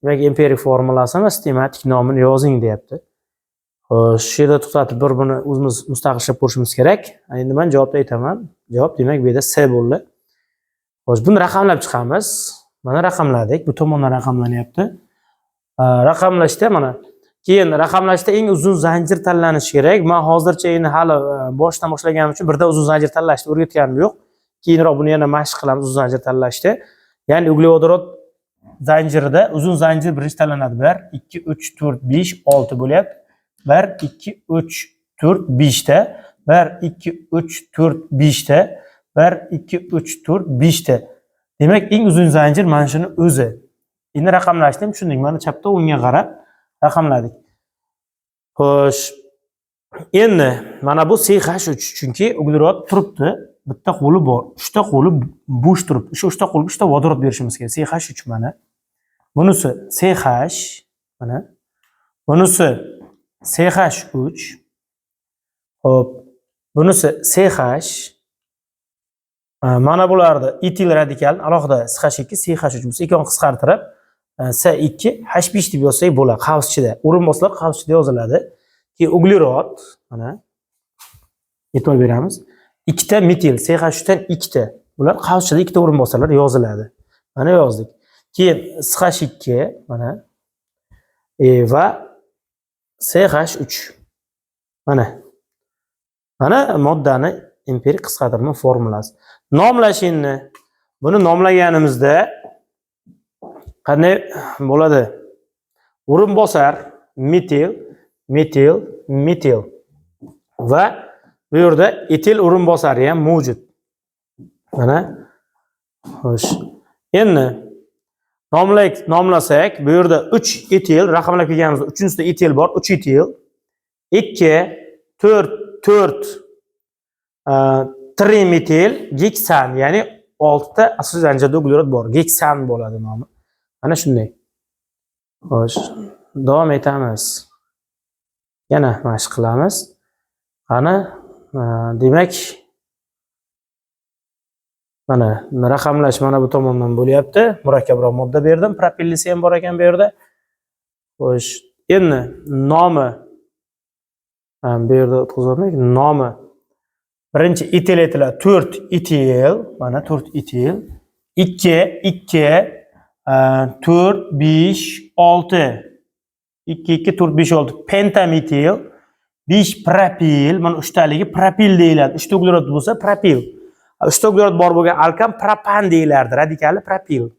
demak empirik formulasini va sistematik nomini yozing deyapti. Xo'sh, shu yerda to'xtatib bir buni o'zimiz mustaqillab ko'rishimiz kerak. Endi men javobni aytaman. Javob demak bu yerda C bo'ldi. Xo'sh, buni raqamlab chiqamiz. Mana raqamladik. Bu tomondan raqamlanyapti. Raqamlashda mana Keyin raqamlashda eng uzun zanjir tanlanishi kerak. Men hozircha endi hali boshdan boshlaganim uchun birda uzun zanjir tanlashni o'rgatganim yo'q. Keyinroq buni yana mashq qilamiz uzun zanjir tanlashda. Ya'ni uglevodorod zanjirida uzun zanjir birinchi tanlanadi. 1 2 3 4 5 6 bo'lyapti. 1 2 3 4 5 ta. 1 2 3 4 5 ta. 1 2 3 4 5 ta. Demak, eng uzun zanjir mana shuni o'zi. Endi raqamlashni ham tushundik. Mana chapda o'ngga qarab raqamladik. Xo'sh. Endi mana bu CH3 chunki uglerod turibdi. Bitta qo'li bor, 3 ta qo'li bo'sh turibdi. O'sha 3 ta qo'lga 3 ta vodorod berishimiz kerak. CH3 mana. Bunisi CH mana. Bunisi CH3. Xo'p. Bunisi CH. Mana bularda etil radikal alohida CH2, CH3 bo'lsa, ikkovini qisqartirib S2 H5 deb yozsak bo'ladi qavschida. O'rinbosarlar qavschida yoziladi. Keyin uglerod mana e'tibor beramiz. Ikkita metil CH3 dan ikkita. Bular qavschida ikkita o'rinbosarlar yoziladi. Mana yozdik. Keyin CH2 mana va CH3 mana. Mana moddani empirik qisqartirma formulasi. Nomlashingni buni nomlaganimizda qanday bo'ladi? O'rinbosar metil, metil, metil va bu yerda etil o'rinbosari ham mavjud. Mana. Xo'sh. Endi nomlasak, bu yerda 3 etil raqamlab kelganimizda 3-sida etil bor, 3 etil. 2 4 trimetil geksan, ya'ni 6 ta asosiy zanjirda uglerod bor. Geksan bo'ladi nomi. Mana shunday. Xo'sh, davom etamiz. Yana mashq qilamiz. Qani, demak mana raqamlash mana bu tomondan bo'lyapti. Murakkabroq modda berdim. Propillisi ham bor ekan bu yerda. Xo'sh, endi nomi bu yerda o'tkazolmaylik. Nomi birinchi etil aytiladi. 4 etil, mana 4 etil. 2 2 4 5 6 2 2 4 5 6 pentametil, 5 propil, mana 3 taligi propil deyiladi. 3 ta uglerod bo'lsa propil. 3 ta uglerod bor bo'lgan alkan propan deyilardi. Radikali propil.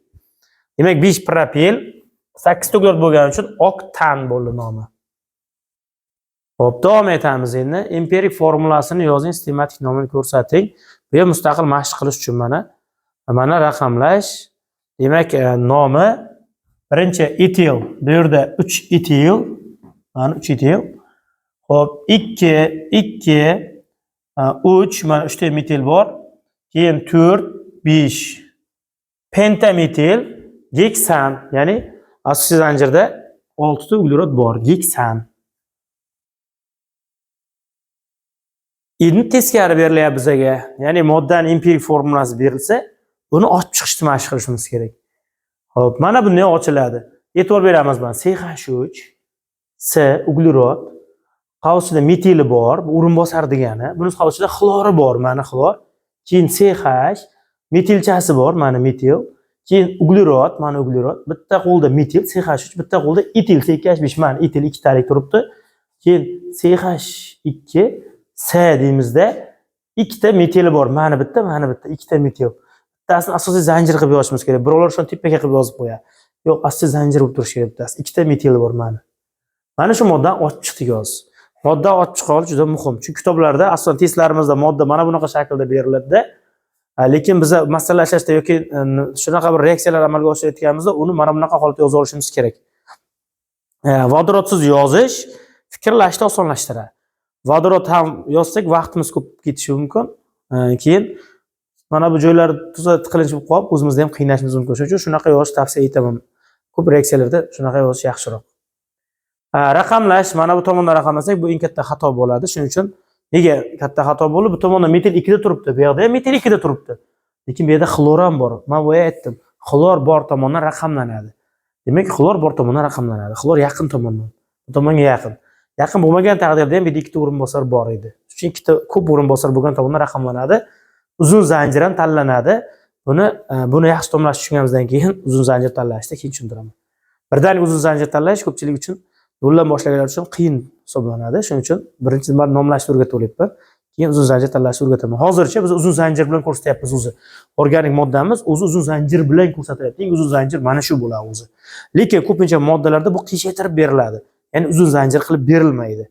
Demak 5 propil, 8 ta uglerod bo'lgani uchun oktan bo'ldi nomi. Xo'p, davom etamiz endi. Empirik formulasini yozing, sistematik nomini ko'rsating. Bu ham mustaqil mashq qilish uchun mana raqamlash. Demak, nomi birinchi etil, bu yerda 3 etil, mana 3 etil. Xo'p, 2 2 3, mana 3 ta metil bor. Keyin 4 5 pentametil geksan, ya'ni asosiy zanjirda 6 ta uglerod bor, geksan. Endi teskari berilyapti bizga. Ya'ni moddaning empirik formulasi berilsa, buni ochib chiqishni mashq qilishimiz kerak. Xo'p, mana bunday ochiladi. E'tibor beramiz mana CH3, C uglerod, qavsida metili bor, bu o'rinbosar degani. Buni qavsida xlori bor, mana xlor. Keyin CH, metilchasi bor, mana metil. Keyin uglerod, mana uglerod. Bitta qo'lda metil CH3, bitta qo'lda etil CH5, mana etil 2 talik turibdi. Keyin CH2 C deymizda ikkita metili bor. Mana bitta, ikkita metil. Bittasini asosiy zanjir qilib yozishimiz kerak. Birovlar shuni tepaga qilib yozib qo'yadi. Yo'q, asosiy zanjir bo'lib turishi kerak bittasi. Ikkita metili bor mana. Mana shu moddani ochib chiqdik hozir. Modda ochib chiqolish juda muhim. Chunki kitoblarda, asosan testlarimizda modda mana bunaqa shaklda beriladi-da. Lekin biz masallashlashda yoki shunaqa bir reaksiyalar amalga oshirayotganimizda uni mana bunaqa holatda yozib olishimiz kerak. Vodorodsiz yozish fikrlashni osonlashtiradi. Vodorod ham yozsak vaqtimiz ko'p ketishi mumkin. Keyin mana bu joylar tiqilinch bo'lib qolib, o'zimizni ham qiynashimiz mumkin. Shuning uchun shunaqa yozish tavsiya etaman. Ko'p reaksiyalarda shunaqa yozish yaxshiroq. Raqamlash, mana bu tomondan raqamlasak, bu eng katta xato bo'ladi. Shuning uchun nega katta xato bo'ldi? Bu tomonda metil 2 da turibdi, bu yoqda ham metil 2 da turibdi. Lekin bu yerda xlor ham bor. Men bu yerda aytdim, xlor bor tomondan raqamlanadi. Demak, xlor bor tomondan raqamlanadi. Xlor yaqin tomondan. Bu tomonga yaqin. Yaqin bo'lmagan taqdirda ham bu yerda ikkita o'rinbosar bor edi. Chunki ikkita ko'p o'rinbosar bo'lgan tomondan raqamlanadi. Uzun zanjir ham tanlanadi. Buni yaxshi tomlash tushunganimizdan keyin uzun zanjir tanlashda keyin tushuntiraman. Birdaniga uzun zanjir tanlash ko'pchilik uchun yo'ldan boshlaganlar uchun qiyin hisoblanadi. Shuning uchun birinchi marta nomlashni o'rgatib olyapman. Keyin uzun zanjir tanlashni o'rgataman. Hozircha biz uzun zanjir bilan ko'rsatyapmiz o'zi. Organik moddamiz o'zi uzun zanjir bilan ko'rsatilyapti. Eng uzun zanjir mana shu bo'ladi o'zi. Lekin ko'pincha moddalarda bu qiyshaytirib beriladi. Ya'ni uzun zanjir qilib berilmaydi.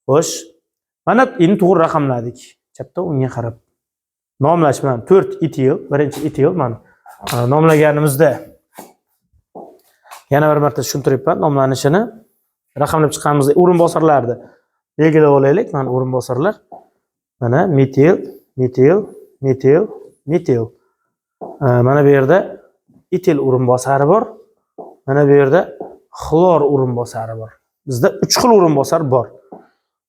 Xo'sh, mana endi to'g'ri raqamladik. Chapda unga qarab. Nomlash mana 4 etil, birinchi etil mana nomlaganimizda yana bir marta tushuntiryapman nomlanishini. Raqamlab chiqqanimizda o'rinbosarlarni belgilab olaylik. Mana o'rinbosarlar. Mana metil, metil, metil, metil. Mana bu yerda etil o'rinbosari bor. Mana bu yerda xlor o'rinbosari bor. Bizda 3 xil o'rinbosar bor.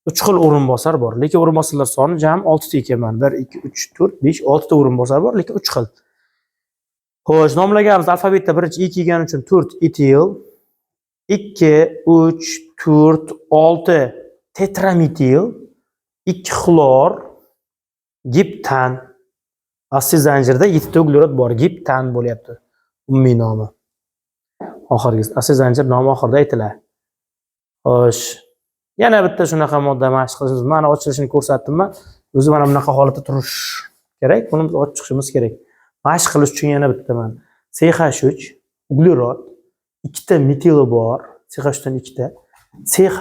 3 xil o'rinbosar bor. Lekin o'rinbosarlar soni jami 6 ta ekan. 1 2 3 4 5 6 ta o'rinbosar bor, lekin 3 xil. Xo'sh, nomlaganimiz alfabetda birinchi E kelgani uchun 4 etil, 2 3 4 6 tetrametil, 2 xlor, giptan. Asli zanjirda 7 ta uglerod bor, giptan bo'lyapti. Umumiy nomi. Oxirgisi asli zanjir nomi oxirida aytiladi. Xo'sh, yana bitta shunaqa modda mashq qilishimiz. Mana ochilishini ko'rsatdim. O'zi mana bunaqa holatda turish kerak. Buni biz ochib chiqishimiz kerak. Mashq qilish uchun yana bitta mana CH3 uglerod, 2 ta metili bor, CH3 dan 2 ta. CH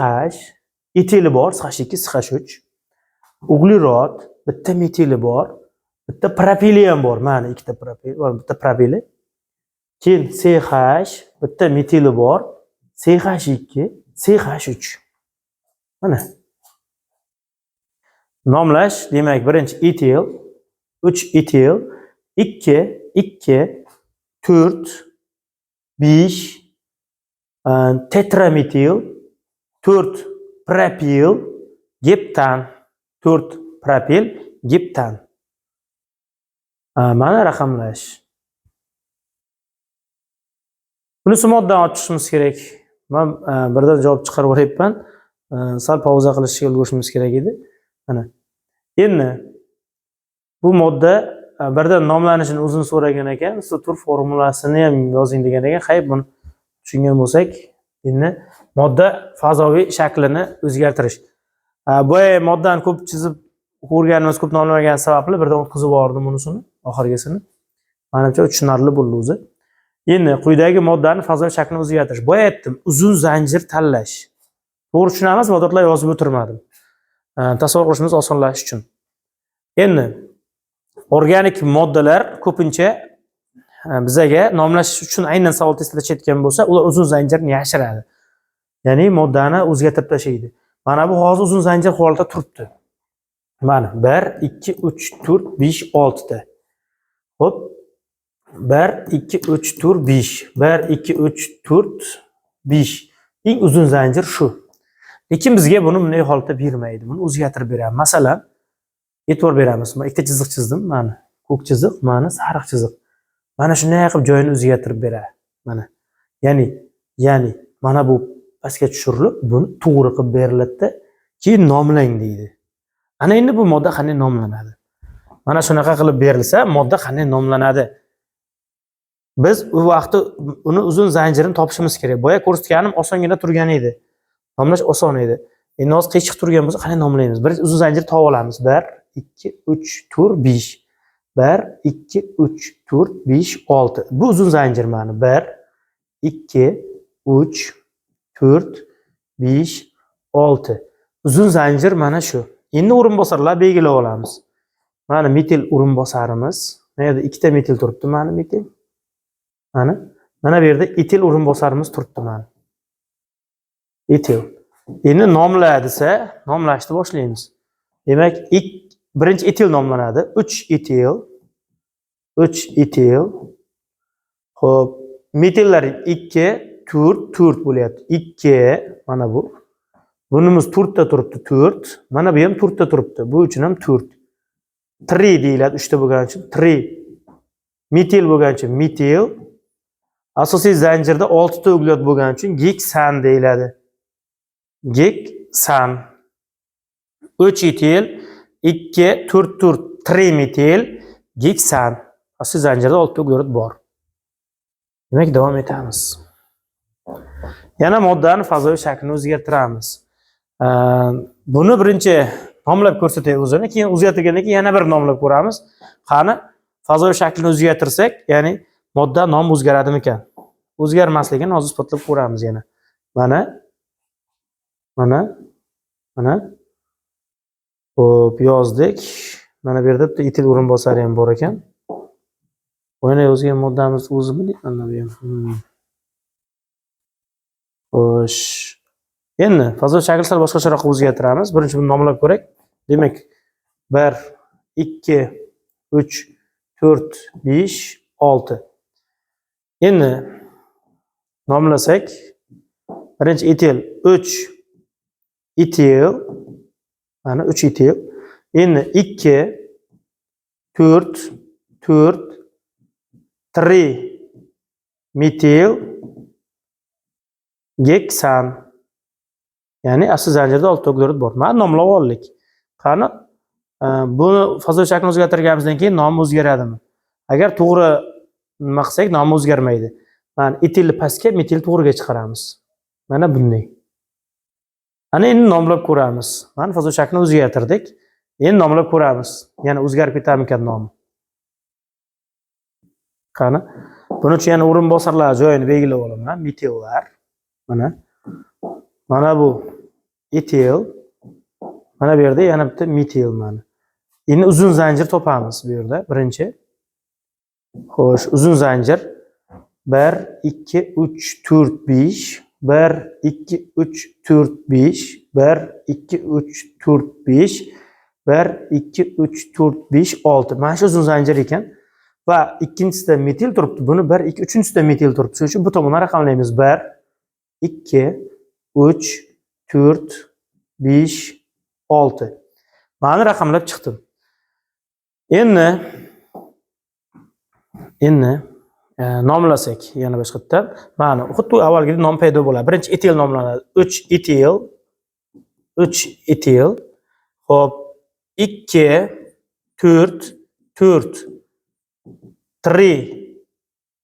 etili bor, CH2, CH3. Uglerod, bitta metili bor, bitta propili ham bor. Mana 2 ta propil bor, bitta propili. Keyin CH, bitta metili bor, CH2, CH3. Mana. Nomlash, demak, birinchi etil, 3 etil, 2 2 4 5 tetrametil, 4 propil, giptan, 4 propil, giptan. Mana raqamlash. Bunisi moddadan ochishimiz kerak. Men birdan javob chiqarib olyapman. Sal pauza qilishga ulgurishimiz kerak edi. Mana. Endi bu modda birdan nomlanishini uzun so'ragan ekan, tur formulasini ham yozing degan ekan. Hayır, buni tushungan bo'lsak, endi modda fazoviy shaklini o'zgartirish. Bu moddani ko'p chizib ko'rganimiz, ko'p nomlamagan sababli birdan o'tkazib yubordim bunisini, oxirgisini. Menimcha tushunarli bo'ldi o'zi. Endi quyidagi moddani fazoviy shaklini o'zgartirish. Boya aytdim, uzun zanjir tanlash. To'g'ri tushunamiz, moddalar yozib o'tirmadim. Tasavvur qilishimiz osonlashish uchun. Endi organik moddalar ko'pincha bizaga nomlash uchun aynan savol testida chetgan bo'lsa, ular uzun zanjirni yashiradi. Ya'ni moddani o'zgartirib tashlaydi. Mana bu hozir uzun zanjir holatda turibdi. Mana 1 2 3 4 5 6 ta. Hop. 1 2 3 4 5. 1 2 3 4 5. Eng uzun zanjir shu. Lekin bizga buni bunday holatda bermaydi. Buni o'zgartirib beramiz. Masalan, e'tibor beramiz. Men ikkita chiziq chizdim. Mana ko'k chiziq, mana sariq chiziq. Mana shunday qilib joyini o'zgartirib beradi. Mana. Ya'ni mana bu pastga tushirilib, buni to'g'ri qilib beriladi-da, keyin nomlang deydi. Ana endi bu modda qanday nomlanadi? Mana shunaqa qilib berilsa, modda qanday nomlanadi? Biz u vaqtda uni uzun zanjirini topishimiz kerak. Boya ko'rsatganim osongina turgan edi. Nomlash oson edi. Endi hozir qiyshiq turgan bo'lsa, qanday nomlaymiz? Birinchi uzun zanjir topib olamiz. 1 2 3 4 5. 1 2 3 4 5 6. Bu uzun zanjir mana. 1 2 3 4 5 6. Uzun zanjir mana shu. Endi o'rinbosarlar belgilab olamiz. Mana metil o'rinbosarimiz. Mana 2 ta metil turibdi, mana metil. Mana bu yerda etil o'rinbosarimiz turibdi mana. Etil. Endi nomla desa, nomlashni boshlaymiz. Demak, birinchi etil nomlanadi. 3 etil. 3 etil. Xo'p, metillar 2 4 bo'lyapti. 2 mana bu. Bunimiz 4 ta turibdi, 4. Mana bu ham 4 ta turibdi. Bu uchun ham 4. 3 deyiladi, 3 ta bo'lgani uchun 3. Metil bo'lgani uchun metil. Asosiy zanjirda 6 ta uglerod bo'lgani uchun geksan deyiladi. Geksan. 3 etil, 2 4 4 3 metil, geksan. Asosiy zanjirda 6 ta uglerod bor. Demak, davom etamiz. Yana moddani fazoviy shaklini o'zgartiramiz. Buni birinchi nomlab ko'rsatay o'zini, keyin o'zgartirgandan keyin yana bir nomlab ko'ramiz. Qani fazoviy shaklini o'zgartirsak, ya'ni modda nomi o'zgaradimi ekan? O'zgarmasligini hozir isbotlab ko'ramiz yana. Mana. Xo'p, yozdik. Mana bu yerda bitta etil o'rinbosari ham bor ekan. O'yna yozgan moddamiz o'zimi deyman bu ham. Xo'sh. Endi fazoviy shakl sal boshqacharoq o'zgartiramiz. Birinchi buni nomlab ko'rak. Demak, 1 2 3 4 5 6. Endi nomlasak, birinchi etil 3 etil, mana 3 etil. Endi 2 4 3 metil geksan. Ya'ni asl zanjirda 6 ta uglerod bor. Mana nomlab oldik. Qani buni fazoviy shaklni o'zgartirganimizdan keyin nomi o'zgaradimi? Agar to'g'ri nima qilsak, nomi o'zgarmaydi. Mana etilni pastga, metil to'g'riga chiqaramiz. Mana bunday. Ana endi nomlab ko'ramiz. Mana fazoviy shaklni o'zgartirdik. Endi nomlab ko'ramiz. Yana o'zgarib ketamikan nomi. Qani buni uchun yana o'rinbosarlar joyini belgilab olaman. Metillar. Mana bu etil. Mana bu yerda yana bitta metil mana. Endi uzun zanjir topamiz bu yerda birinchi. Xo'sh, uzun zanjir 1 2 3 4 5 1 2 3 4 5 1 2 3 4 5 1 2 3 4 5 6. Mana shu uzun zanjir ekan. Va ikkinchisida metil turibdi. Buni 1 2 uchinchisida metil turibdi. Shuning uchun bu tomondan raqamlaymiz. 1 2 3 4 5 6. Mana raqamlab chiqdim. Endi nomlasak yana boshqatdan. Mana xuddi avvalgidek nom paydo bo'ladi. Birinchi etil nomlanadi. 3 etil. 3 etil. Xo'p, 2 4 4 3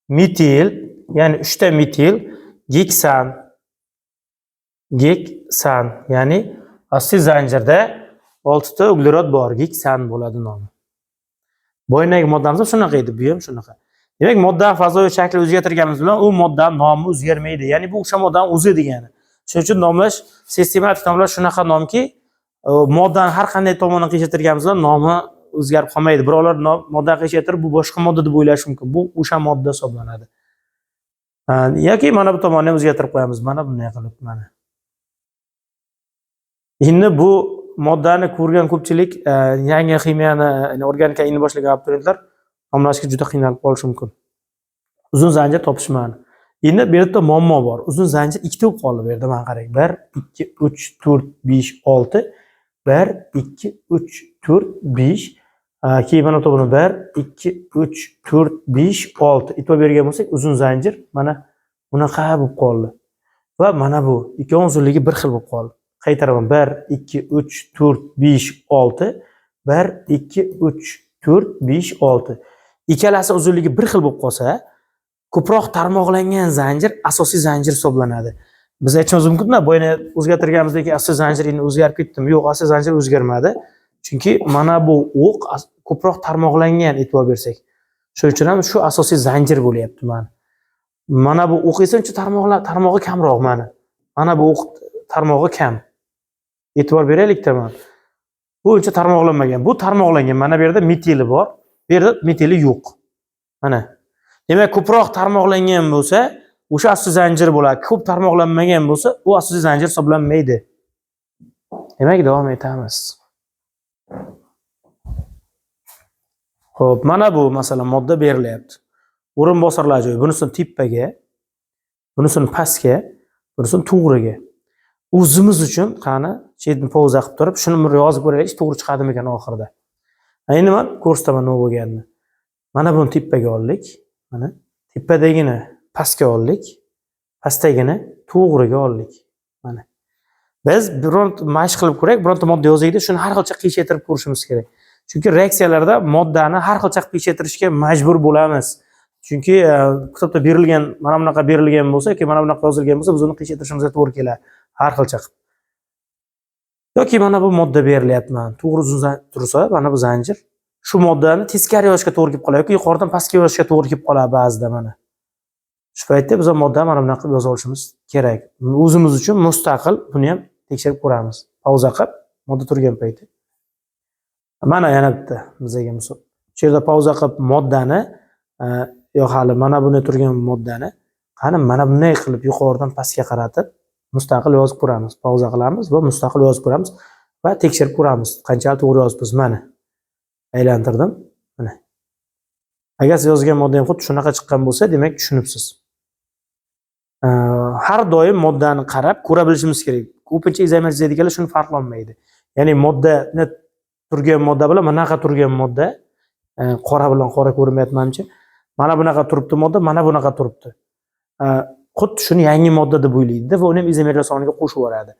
metil, ya'ni 3 ta metil geksan. Geksan, ya'ni asl zanjirda 6 ta uglerod bor, geksan bo'ladi nomi. Boyagi moddamiz ham shunaqa edi, bu ham shunaqa. Demak, modda fazoviy shakli o'zgartirganimiz bilan u moddaning nomi o'zgarmaydi. Ya'ni bu o'sha moddaning o'zi degani. Shuning uchun nomlash, sistematik nomlash shunaqa nomki, moddani har qanday tomondan qiyshaytirganimiz bilan nomi o'zgarib qolmaydi. Birovlar moddani qiyshaytirib, bu boshqa modda deb o'ylashi mumkin. Bu o'sha modda hisoblanadi. Yoki mana bu tomonni ham o'zgartirib qo'yamiz. Mana bunday qilib mana. Endi bu moddani ko'rgan ko'pchilik yangi ximiyani, ya'ni organikani endi boshlagan abituriyentlar nomlashga juda qiynalib qolishi mumkin. Uzun zanjir topishmani. Endi bu yerda muammo bor. Uzun zanjir ikkita bo'lib qoldi bu yerda, mana qarang. 1 2 3 4 5 6 1 2 3 4 5 keyin mana buni 1 2 3 4 5 6 e'tibor bergan bo'lsak, uzun zanjir mana bunaqa bo'lib qoldi. Va mana bu ikkovi uzunligi bir xil bo'lib qoldi. Qaytaraman. 1 2 3 4 5 6 1 2 3 4 5 6. Ikkalasi uzunligi bir xil bo'lib qolsa, ko'proq tarmoqlangan zanjir asosiy zanjir hisoblanadi. Biz aytishimiz mumkin-da, boyni o'zgartirganimizdagi asosiy zanjir endi o'zgarib ketdimi? Yo'q, asosiy zanjir o'zgarmadi. Chunki mana bu o'q ko'proq tarmoqlangan, e'tibor bersak. Shuning uchun ham shu asosiy zanjir bo'lyapti mana. Mana bu o'q esa uncha tarmog'i kamroq mana. Mana bu o'q tarmog'i kam. E'tibor beraylik tamam. Bu uncha tarmoqlanmagan. Bu tarmoqlangan. Mana bu yerda metili bor. Bu yerda metili yo'q. Mana. Demak, ko'proq tarmoqlangan bo'lsa, o'sha asosiy zanjir bo'ladi. Ko'p tarmoqlanmagan bo'lsa, u asosiy zanjir hisoblanmaydi. Demak, davom etamiz. Xo'p, mana bu masalan modda berilyapti. O'rinbosarlar joyi. Bunisini tepaga, bunisini pastga, bunisini to'g'riga. O'zimiz uchun qani chetni pauza qilib turib, shuni bir yozib ko'raylik, to'g'ri chiqadimi ekan oxirida. Endi men ko'rsataman nima bo'lganini. Mana buni tepaga oldik. Mana tepadagini pastga oldik. Pastdagini to'g'riga oldik. Mana. Biz bironta mashq qilib ko'rak, bironta modda yozaydi, shuni har xilcha qiyshaytirib ko'rishimiz kerak. Chunki reaksiyalarda moddani har xilcha qiyshaytirishga majbur bo'lamiz. Chunki kitobda berilgan, mana bunaqa berilgan bo'lsa yoki mana bunaqa yozilgan bo'lsa, biz uni qiyshitirishimizga to'g'ri keladi. Har xilcha qilib. Yoki mana bu modda berilyapman. To'g'ri uzun tursa, mana bu zanjir shu moddani teskari yozishga to'g'ri kelib qoladi yoki yuqoridan pastga yozishga to'g'ri kelib qoladi ba'zida mana. Shu paytda biz moddani mana bunaqa qilib yoza olishimiz kerak. O'zimiz uchun mustaqil buni ham tekshirib ko'ramiz. Pauza qilib, modda turgan payti. Mana yana bitta bizga misol. Shu yerda pauza qilib moddani yo hali mana buni turgan moddani qani mana bunday qilib yuqoridan pastga qaratib mustaqil yozib ko'ramiz. Pauza qilamiz va mustaqil yozib ko'ramiz va tekshirib ko'ramiz. Qanchalik to'g'ri yozibmiz. Mana aylantirdim. Mana. Agar siz yozgan modda ham xuddi shunaqa chiqqan bo'lsa, demak tushunibsiz. Har doim moddani qarab ko'ra bilishimiz kerak. Ko'pincha examen chizadiganlar shuni farqlanmaydi. Ya'ni moddani turgan modda bilan bunaqa turgan modda qora bilan qora ko'rinmayapti. Mana bunaqa turibdi modda, mana bunaqa turibdi. Xuddi shuni yangi modda deb o'ylaydi va uni ham izomerlar soniga qo'shib yuboradi.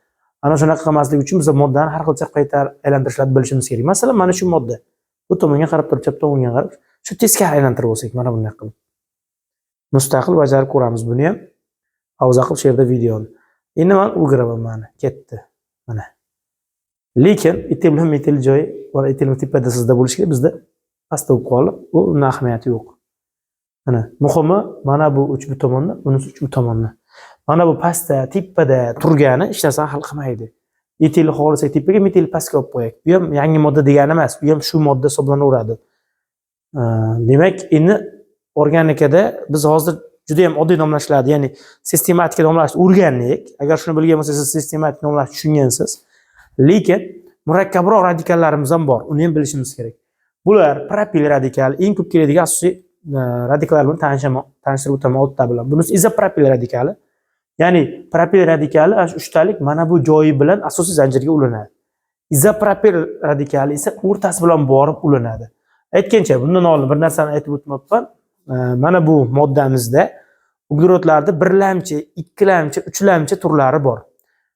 Ana shunaqa qilmaslik uchun biz moddani har xilcha qayta aylantirishlarni bilishimiz kerak. Masalan, mana shu modda. Bu tomonga qarab turib, chap tomonga qarab, shu teskari aylantirib olsak, mana bunday qilib. Mustaqil bajarib ko'ramiz buni ham. Pauza qilib shu yerda videoni. Endi men o'giraman mana, ketdi. Mana. Lekin itil bilan metil joyi, va itilning tepada sizda bo'lishi kerak, bizda pastda bo'lib qolib, bu ahamiyati yo'q. Mana muhimi mana bu uch bu tomonda, bunisi uch bu tomonda. Mana bu pastda, tepada turgani hech narsani hal qilmaydi. Etilni xohlasak tepaga, metilni pastga olib qo'yaylik. Bu ham yangi modda degani emas, bu ham shu modda hisoblanaveradi. Demak, endi organikada biz hozir juda ham oddiy nomlashlarni, ya'ni sistematik nomlashni o'rgandik. Agar shuni bilgan bo'lsangiz, siz sistematik nomlashni tushungansiz. Lekin murakkabroq radikallarimiz ham bor. Uni ham bilishimiz kerak. Bular propil radikal, eng ko'p keladigan asosiy radikallar bilan tanishtirib o'taman o'tda bilan. Bunisi izopropil radikali. Ya'ni propil radikali ana shu uchtalik mana bu joyi bilan asosiy zanjirga ulanadi. Izopropil radikali esa o'rtasi bilan borib ulanadi. Aytgancha, bundan oldin bir narsani aytib o'tmoqman. Mana bu moddamizda uglerodlarda birlamchi, ikkilamchi, uchlamchi turlari bor.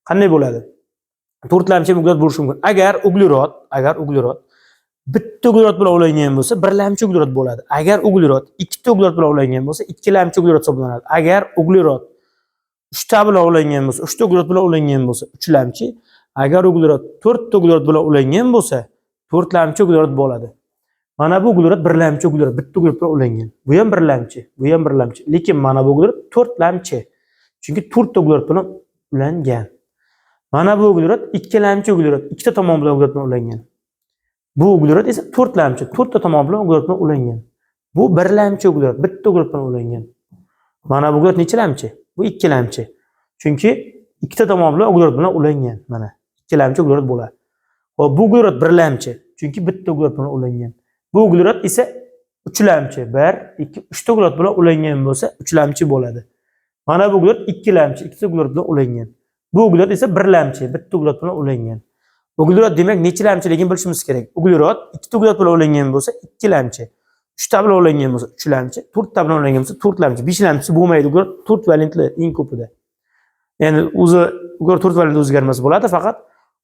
Qanday bo'ladi? To'rtlamchi uglерод bo'lishi mumkin. Agar uglerod bitta uglerod bilan ulangan bo'lsa, birlamchi uglerod bo'ladi. Agar uglerod ikkita uglerod bilan ulangan bo'lsa, ikkilamchi uglerod hisoblanadi. Agar uglerod uchta bilan ulangan bo'lsa, uchta uglerod bilan ulangan bo'lsa, uchlamchi. Agar uglerod to'rtta uglerod bilan ulangan bo'lsa, to'rtlamchi uglerod bo'ladi. Mana bu uglerod birlamchi uglerod, bitta uglerod bilan ulangan. Bu ham birlamchi, bu ham birlamchi. Lekin mana bu uglerod to'rtlamchi. Chunki to'rtta uglerod bilan ulangan. Mana bu uglerod ikkilamchi uglerod, ikkita tomon bilan uglerod bilan ulangan. Bu uglerod esa to'rtlamchi, to'rtta tomon bilan uglerod bilan ulangan. Bu birlamchi uglerod, bitta uglerod bilan ulangan. Mana bu uglerod nechilamchi? Bu ikkilamchi. Chunki ikkita tomon bilan uglerod bilan ulangan. Mana ikkilamchi uglerod bo'ladi. Xo'p, bu uglerod birlamchi, chunki bitta uglerod bilan ulangan. Bu uglerod esa uchlamchi, 1, 2, 3 ta uglerod bilan ulangan bo'lsa, uchlamchi bo'ladi. Mana bu uglerod ikkilamchi, ikkita uglerod bilan ulangan. Bu uglerod esa birlamchi, bitta uglerod bilan ulangan. Uglerod demak nechilamchiligini bilishimiz kerak. Uglerod ikkita uglerod bilan ulangan bo'lsa, ikkilamchi. 3 ta bilan ulangan bo'lsa, uchlamchi. 4 ta bilan ulangan bo'lsa, to'rtlamchi. 5lamchi bo'lmaydi. Uglerod 4 valentli eng ko'pida. Ya'ni o'zi uglerod 4 valentli o'zgarmas bo'ladi, faqat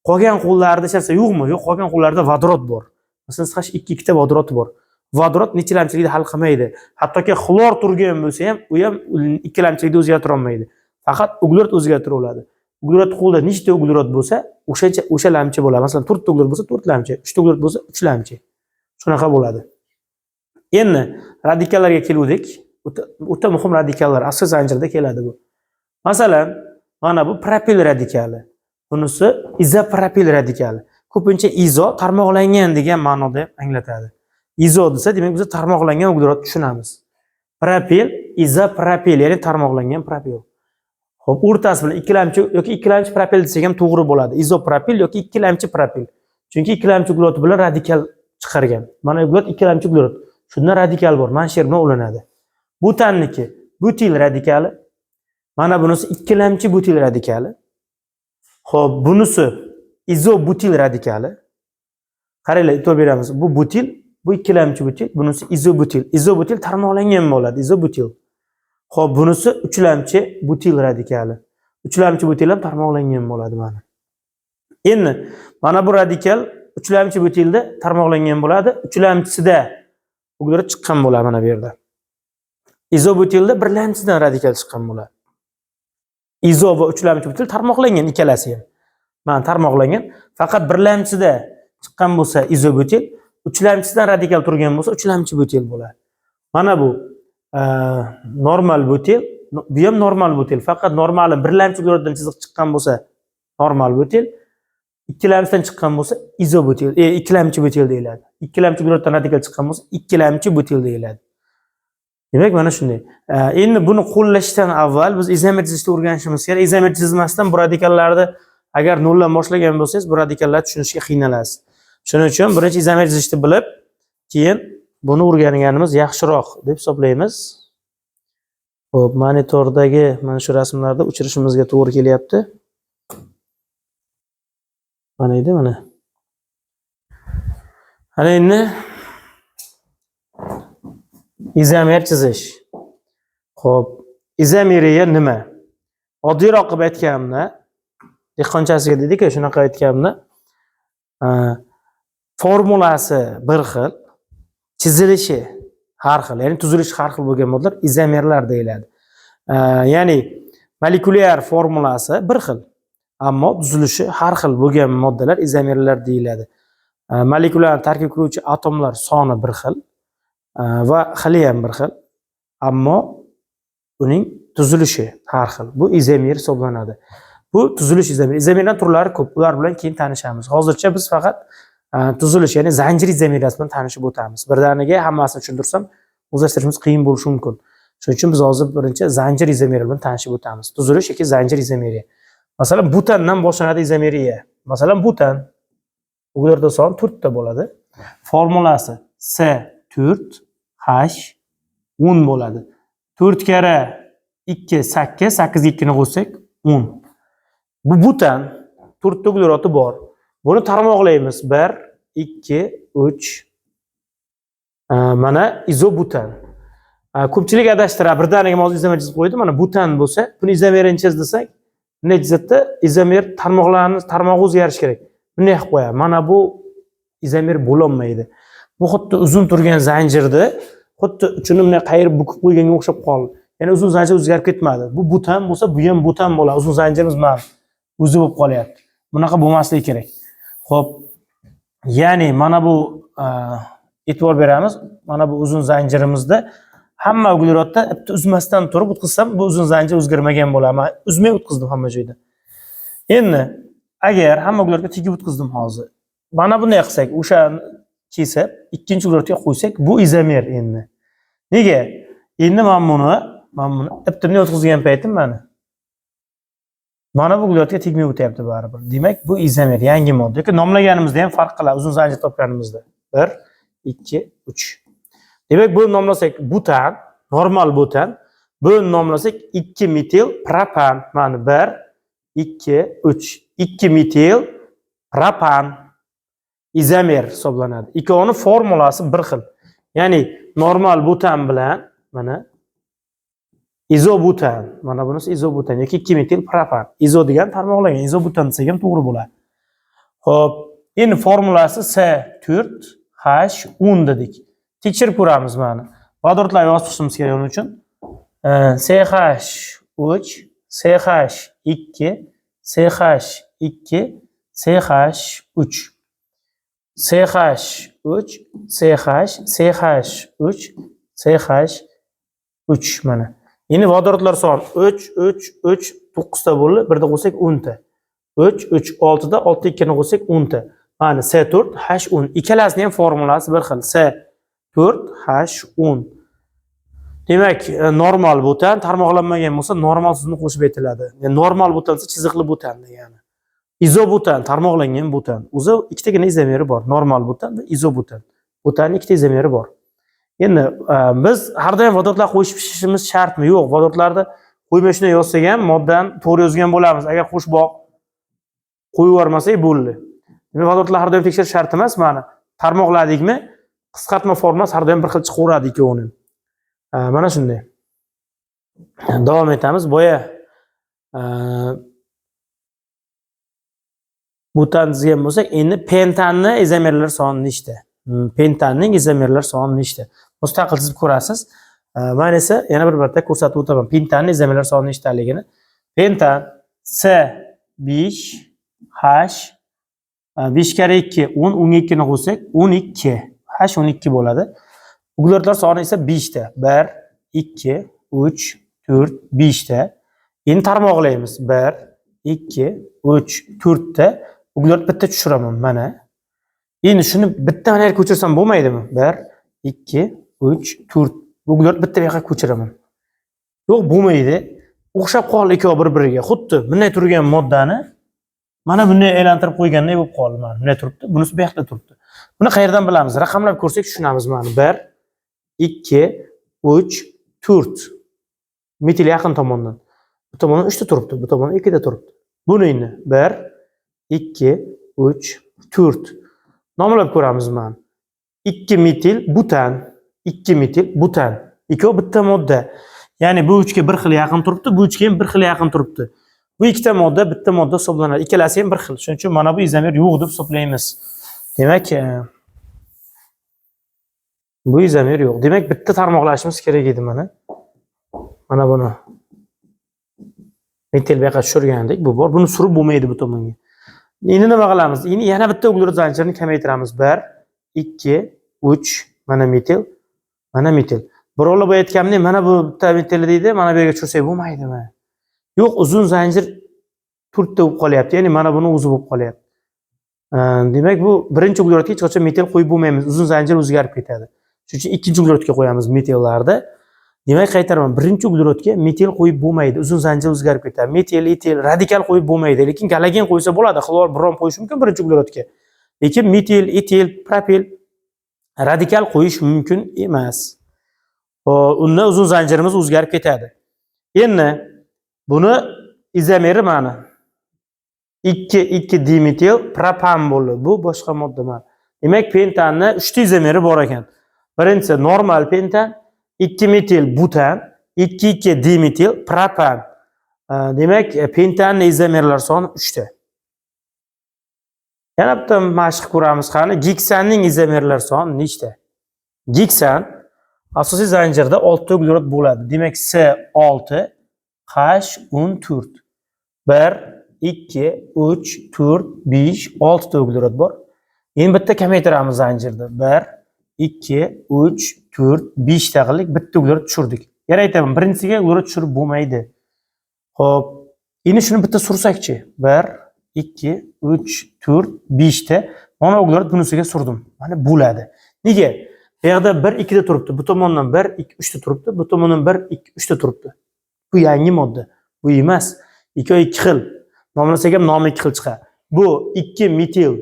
qolgan qo'llarda hech narsa yo'qmi? Yo'q, qolgan qo'llarda vodorod bor. Masalan, siz 2 ta vodorod bor. Vodorod nechilamchilikni hal qilmaydi. Hattoki xlor turgan bo'lsa ham, u ham ikkilamchilikni o'zgartira olmaydi. Faqat uglerod o'zgartira oladi. Uglerod qo'lda nechta uglerod bo'lsa, o'sha lamchi bo'ladi. Masalan, 4 ta uglerod bo'lsa, 4 lamchi, 3 ta uglerod bo'lsa, 3 lamchi. Shunaqa bo'ladi. Endi radikallarga keldik. O'ta muhim radikallar asosiy zanjirda keladi bu. Masalan, mana bu propil radikali. Bunisi izopropil radikali. Ko'pincha izo tarmoqlangan degan ma'noda anglatadi. Izo desa, demak biz tarmoqlangan uglerod tushunamiz. Propil, izopropil, ya'ni tarmoqlangan propil. Xo'p, o'rtasi bilan ikkilamchi yoki ikkilamchi propil desak ham to'g'ri bo'ladi. Izopropil yoki ikkilamchi propil. Chunki ikkilamchi uglerod bilan radikal chiqargan. Mana uglerod ikkilamchi uglerod. Shundan radikal bor. Mana shu yer bilan ulanadi. Butanniki butil radikali. Mana bunisi ikkilamchi butil radikali. Xo'p, bunisi izobutil radikali. Qaranglar, e'tibor beramiz. Bu butil, bu ikkilamchi butil, bunisi izobutil. Izobutil tarmoqlangan bo'ladi, izobutil. Xo'p, bunisi uchlamchi butil radikali. Uchlamchi butil ham tarmoqlangan bo'ladi mana. Endi mana bu radikal uchlamchi butilda tarmoqlangan bo'ladi. Uchlamchisida uglerod chiqqan bo'ladi mana bu yerda. Izobutilda birlamchidan radikal chiqqan bo'ladi. Izo va uchlamchi butil tarmoqlangan ikkalasi ham. Mana tarmoqlangan. Faqat birlamchida chiqqan bo'lsa izobutil, uchlamchidan radikal turgan bo'lsa uchlamchi butil bo'ladi. Mana bu normal butil, bu ham normal butil. Faqat normali birlamchi ugleroddan chiziq chiqqan bo'lsa normal butil, ikkilamchidan chiqqan bo'lsa izobutil, ikkilamchi butil deyiladi. Ikkilamchi ugleroddan radikal chiqqan bo'lsa ikkilamchi butil deyiladi. Demak, mana shunday. Endi buni qo'llashdan avval biz izomer chizishni o'rganishimiz kerak. Izomer chizmasdan bu radikallarni agar noldan boshlagan bo'lsangiz, bu radikallarni tushunishga qiynalasiz. Shuning uchun birinchi izomer chizishni bilib, keyin buni o'rganganimiz yaxshiroq deb hisoblaymiz. Xo'p, monitordagi mana shu rasmlarda o'chirishimizga to'g'ri kelyapti. Mana edi, mana. Ana endi izomer chizish. Xo'p, izomeriya nima? Oddiyroq qilib aytganimda, dehqonchasiga dedik-ku, shunaqa aytganimda, formulasi bir xil, chizilishi har xil, ya'ni tuzilishi har xil bo'lgan moddalar izomerlar deyiladi. Ya'ni molekulyar formulasi bir xil, ammo tuzilishi har xil bo'lgan moddalar izomerlar deyiladi. Molekulyarni tarkib qiluvchi atomlar soni bir xil va xili ham bir xil, ammo uning tuzilishi har xil. Bu izomer hisoblanadi. Bu tuzilish izomer. Izomerlar turlari ko'p. Ular bilan keyin tanishamiz. Hozircha biz faqat tuzilish, ya'ni zanjir izomeriyasi bilan tanishib o'tamiz. Birdaniga hammasini tushuntirsam, o'zlashtirishimiz qiyin bo'lishi mumkin. Shuning uchun biz hozir birinchi zanjir izomeriya bilan tanishib o'tamiz. Tuzilish yoki zanjir izomeriya. Masalan, butandan boshlanadi izomeriya. Masalan, butan uglerod soni 4 ta bo'ladi. Formulasi C4H10 bo'ladi. 4 kara 2 8, 8 2 ni qo'shsak 10. Bu butan 4 ta uglerodi bor. Buni tarmoqlaymiz. 1 2 3 mana izobutan. Ko'pchilik adashtiradi. Birdaniga mavzu izomer chizib qo'ydi. Mana butan bo'lsa, buni izomerini chiz desak, nechta izomer tarmog'i o'zgarishi kerak. Bunday qilib qo'yadi. Mana bu izomer bo'lolmaydi. Bu xuddi uzun turgan zanjirni xuddi uchini bunday qayirib bukib qo'yganga o'xshab qoldi. Ya'ni uzun zanjir o'zgarib ketmadi. Bu butan bo'lsa, bu ham butan bo'ladi. Uzun zanjirimiz mana o'zi bo'lib qolyapti. Bunaqa bo'lmasligi kerak. Xo'p, ya'ni mana bu e'tibor beramiz. Mana bu uzun zanjirimizda hamma uglerodda bitta uzmasdan turib o'tkazsam, bu uzun zanjir o'zgarmagan bo'ladi. Men uzmay o'tkazdim hamma joyda. Endi agar hamma uglerodga tegib o'tkazdim hozir. Mana bunday qilsak, o'sha kesib, ikkinchi uglerodga qo'ysak, bu izomer endi. Nega? Endi men buni iptimni o'tkazgan paytim mana bu uglerodga tegmay o'tyapti baribir. Demak, bu izomer, yangi modda. Yoki nomlaganimizda ham farq qiladi uzun zanjir topganimizda. 1 2 3. Demak, buni nomlasak butan, normal butan. Buni nomlasak 2 metil propan. Mana 1 2 3. 2 metil propan izomer hisoblanadi. Ikkovining formulasi bir xil. Ya'ni normal butan bilan mana izobutan. Mana bunisi izobutan yoki 2 metil propan. Izo degan tarmoqlangan, izobutan desak ham to'g'ri bo'ladi. Xo'p, endi formulasi C4H10 dedik. Tekshirib ko'ramiz mana. Vodorodlarni yozib chiqishimiz kerak uning uchun. CH3, CH2, CH2, CH3. CH3, CH, CH3, CH3 mana. Endi vodorodlar soni 3 3 3 9 ta bo'ldi. Birda qo'ysak 10 ta. 3 3 6 da 6 2 ni qo'ysak 10 ta. Mana C4H10. Ikkalasining ham formulasi bir xil. C4H10. Demak, normal butan tarmoqlanmagan bo'lsa, normal so'zni qo'shib aytiladi. Ya'ni normal butan esa chiziqli butan degani. Izobutan tarmoqlangan butan. O'zi ikkitagina izomeri bor. Normal butan va izobutan. Butanning ikkita izomeri bor. Endi biz har doim vodorodlar qo'shib pishirishimiz shartmi? Yo'q, vodorodlarni qo'ymay shunday yozsak ham moddan to'g'ri yozgan bo'lamiz. Agar qo'shboq qo'yib yubormasak bo'ldi. Demak, vodorodlar har doim tekshirish shart emas. Mana tarmoqladikmi? Qisqartma formulasi har doim bir xil chiqaveradi ikkovining. Mana shunday. Davom etamiz. Boya butan dizgan bo'lsak, endi pentanni izomerlar soni nechta? Pentanning izomerlar soni nechta? Mustaqil chizib ko'rasiz. Men esa yana bir marta ko'rsatib o'taman. Pentanning izomerlar soni nechtaligini. Pentan C5 H 5 kare 2 10 12 ni qo'shsak 12 H 12 bo'ladi. Uglerotlar soni esa 5 ta. 1 2 3 4 5 ta. Endi tarmoqlaymiz. 1 2 3 4 ta. Uglerot bitta tushiraman mana. Endi shuni bitta mana yerga ko'chirsam bo'lmaydimi? 1 2 3 4. Uglerot bitta bu yoqqa ko'chiraman. Yo'q, bo'lmaydi. O'xshab qoldi ikkovi bir-biriga. Xuddi bunday turgan moddani mana bunday aylantirib qo'yganday bo'lib qoldi mana. Bunday turibdi, bunisi bu yoqda turibdi. Buni qayerdan bilamiz? Raqamlab ko'rsak tushunamiz mana. 1 2 3 4. Metil yaqin tomondan. Bu tomondan 3 ta turibdi, bu tomondan 2 ta turibdi. Buni endi 1 2 3 4. Nomlab ko'ramiz mana. 2 metil butan, 2 metil butan. Ikkovi bitta modda. Ya'ni bu uchga bir xil yaqin turibdi, bu uchga ham bir xil yaqin turibdi. Bu ikkita modda bitta modda hisoblanadi. Ikkalasi ham bir xil. Shuning uchun mana bu izomer yo'q deb hisoblaymiz. Demak, bu izomer yo'q. Demak, bitta tarmoqlashimiz kerak edi mana. Mana buni metil bu yoqqa tushirgandik, bu bor. Buni surib bo'lmaydi bu tomonga. Endi nima qilamiz? Endi yana bitta uglerot zanjirini kamaytiramiz. 1 2 3 mana metil, mana metil. Birovlar bu aytganimdek, mana bu bitta metil deydi, mana bu yerga tushirsak bo'lmaydimi? Yo'q, uzun zanjir to'rtta bo'lib qolyapti. Ya'ni mana buni o'zi bo'lib qolyapti. Demak, bu birinchi uglerotga hech qachon metil qo'yib bo'lmaymiz. Uzun zanjir o'zgarib ketadi. Shuning uchun ikkinchi uglerotga qo'yamiz metillarni. Demak, qaytaraman. Birinchi uglerotga metil qo'yib bo'lmaydi. Uzun zanjir o'zgarib ketadi. Metil, etil, radikal qo'yib bo'lmaydi. Lekin galogen qo'ysa bo'ladi. Xlor, brom qo'yish mumkin birinchi uglerotga. Lekin metil, etil, propil radikal qo'yish mumkin emas. Unda uzun zanjirimiz o'zgarib ketadi. Endi buni izomeri mana 2 dimetil propan bo'ldi. Bu boshqa modda mana. Demak, pentanning 3 ta izomeri bor ekan. Birinchisi normal pentan, 2 metil butan, 2 dimetil propan. Demak, pentanning izomerlar soni 3 ta. Yana bitta mashq ko'ramiz qani. Geksanning izomerlar soni nechta? Geksan asosiy zanjirda 6 ta uglerot bo'ladi. Demak, C6 H14. 1 2 3 4 5 6 ta uglerot bor. Endi bitta kamaytiramiz zanjirda. 1 2 3 4 5 ta qildik, bitta uglerot tushirdik. Yana aytaman, birinchisiga uglerot tushirib bo'lmaydi. Xo'p, endi shuni bitta sursakchi. 1 2 3 4 5 ta. Mana uglerot bunisiga surdim. Mana bo'ladi. Nega? Bu yerda 1 2 ta turibdi. Bu tomondan 1 2 3 ta turibdi. Bu tomondan 1 2 3 ta turibdi. Bu yangi modda. Bu emas. Ikkovi ikki xil. Nomlasak ham nomi ikki xil chiqadi. Bu 2 metil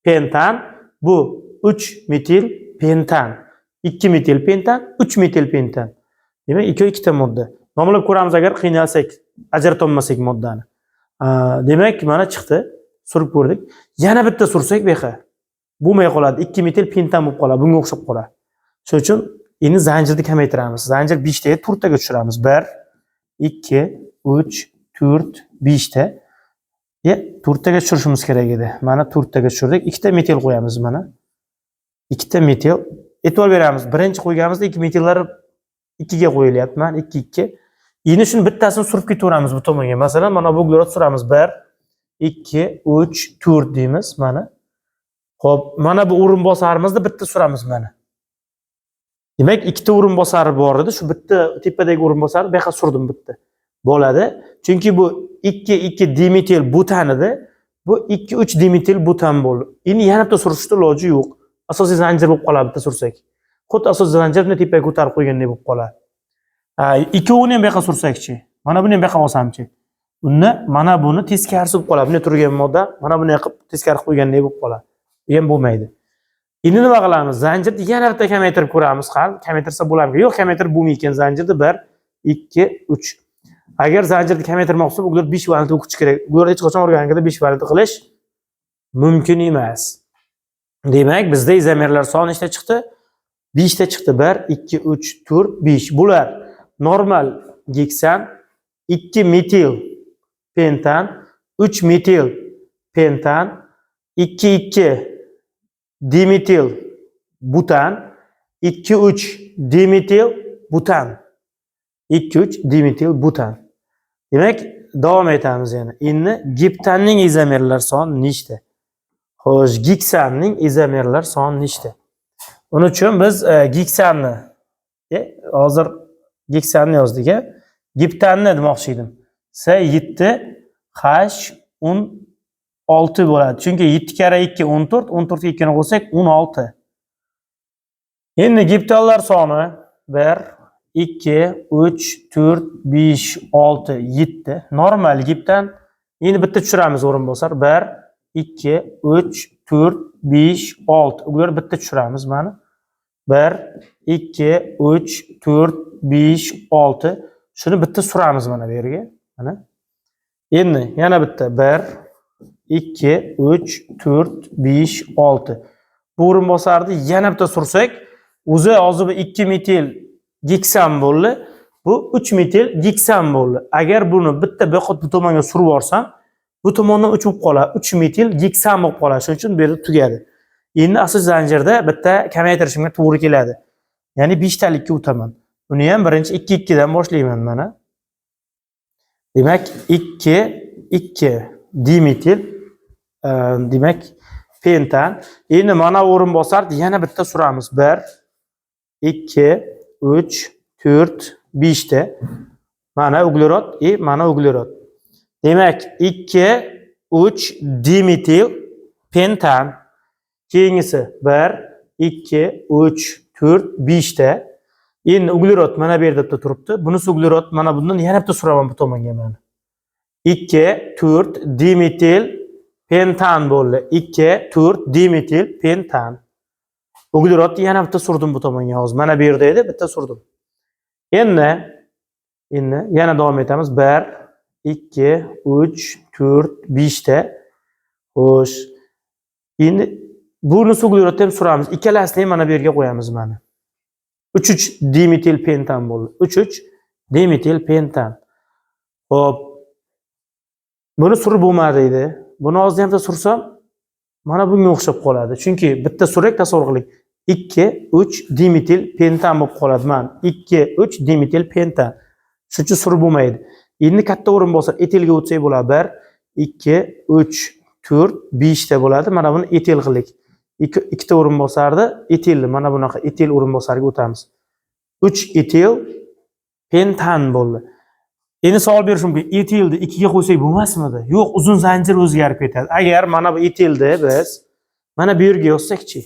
pentan, bu 3 metil pentan. 2 metil pentan, 3 metil pentan. Demak, ikkovi ikkita modda. Nomlab ko'ramiz agar qiynalsak, ajrata olmasak moddani. Demak, mana chiqdi. Surib ko'rdik. Yana bitta sursak bu yoqqa bo'lmay qoladi. 2 metil pentan bo'lib qoladi. Bunga o'xshab qoladi. Shuning uchun endi zanjirni kamaytiramiz. Zanjir 5 taga 4 taga tushiramiz. 1 2 3 4 5 ta. 4 taga tushirishimiz kerak edi. Mana 4 taga tushirdik. 2 ta metil qo'yamiz mana. 2 ta metil. E'tibor beramiz. Birinchi qo'yganimizda 2 metillar 2 ga qo'yilyapti. Mana 2 2. Endi shuni bittasini surib ketaveramiz bu tomonga. Masalan, mana bu uglerot suramiz. 1 2 3 4 deymiz mana. Xo'p, mana bu o'rinbosarimizni bitta suramiz mana. Demak, ikkita o'rinbosari bor edi. Shu bitta tepadagi o'rinbosarni bu yoqqa surdim bitta. Bo'ladi. Chunki bu 2 dimetil butan edi. Bu 2 3 dimetil butan bo'ldi. Endi yana bitta surishda iloji yo'q. Asosiy zanjir bo'lib qoladi bitta sursak. Xuddi asosiy zanjirni tepaga ko'tarib qo'ygandek bo'lib qoladi. Ikkovini ham bu yoqqa sursakchi. Mana buni ham bu yoqqa olsamchi. Unda mana buni teskarisi bo'lib qoladi. Buni turgan modda mana buni yoqib teskari qo'ygandek bo'lib qoladi. Bu ham bo'lmaydi. Endi nima qilamiz? Zanjirni yana bitta kamaytirib ko'ramiz. Kamaytirsa bo'ladimi? Yo'q, kamaytirib bo'lmaydi. Zanjirni 1 2 3. Agar zanjirni kamaytirmoqchi bo'lsa, ular 5 valentni o'qish kerak. Ular hech qachon organikada 5 valentni qilish mumkin emas. Demak, bizda izomerlar soni nechta chiqdi? 5 ta chiqdi. 1 2 3 4 5. Bular normal geksan, 2 metil pentan, 3 metil pentan, 2 dimetil butan, 2 3 dimetil butan. 2,3 dimetil butan. Demak, davom etamiz yana. Endi geptanning izomerlar soni nechta? Xo'sh, geksanning izomerlar soni nechta? Uning uchun biz geksanni hozir geksanni yozdik. Geptanni demoqchi edim. S7 H16 bo'ladi. Chunki 7 kara 2 14, 14 ga 2 ni qo'shsak 16. Endi geptanlar soni 1 2 3 4 5 6 7. Normal geptan endi bitta tushiramiz o'rinbosar. 1 2 3 4 5 6. Ular bitta tushiramiz mana. 1 2 3 4 5 6. Shuni bitta suramiz mana bu yerga. Mana. Endi yana bitta 1 2 3 4 5 6. Bu o'rinbosarni yana bitta sursak, o'zi hozir bu 2 metil geksan bo'ldi. Bu 3 metil geksan bo'ldi. Agar buni bitta beqot bu tomonga surib yuborsam, bu tomondan o'chib qoladi. 3 metil geksan bo'lib qoladi. Shuning uchun bu yerda tugadi. Endi asl zanjirda bitta kamaytirishimga to'g'ri keladi. Ya'ni 5 talikka o'taman. Buni ham birinchi 2 dan boshlayman mana. Demak, 2 dimetil demak pentan. Endi mana o'rinbosar yana bitta suramiz. 1 2 3 4 5 ta. Mana uglerod, mana uglerod. Demak, 2 3 dimetil pentan. Keyingisi 1 2 3 4 5 ta. Endi uglerod mana bu yerda turibdi. Bunisi uglerod, mana bundan yana bitta suraman bu tomonga mana. 2 4 dimetil pentan bo'ldi. 2 4 dimetil pentan. Uglerodni yana bitta surdim bu tomonga hozir. Mana bu yerda edi, bitta surdim. Endi yana davom etamiz. 1 2 3 4 5 ta. Xo'sh. Endi buni uglerodni ham suramiz. Ikkalasini ham mana bu yerga qo'yamiz mana. 3 dimetil pentan bo'ldi. 3 dimetil pentan. Xo'p. Buni surib bo'lmadi edi. Buni hozir ham sursam mana bunga o'xshab qoladi. Chunki bitta surak tasavvur qiling. 2 3 dimetil pentan bo'lib qoladi. Mana 2 3 dimetil pentan. Shuning uchun surib bo'lmaydi. Endi katta o'rinbosar etilga o'tsak bo'ladi. 1 2 3 4 5 ta bo'ladi. Mana buni etil qildik. Ikkita o'rinbosarni etilni mana bunaqa etil o'rinbosariga o'tamiz. 3 etil pentan bo'ldi. Endi savol berish mumkin. Etilni 2 ga qo'ysak bo'lmasmidi? Yo'q, uzun zanjir o'zgarib ketadi. Agar mana bu etilni biz mana bu yerga yozsakchi.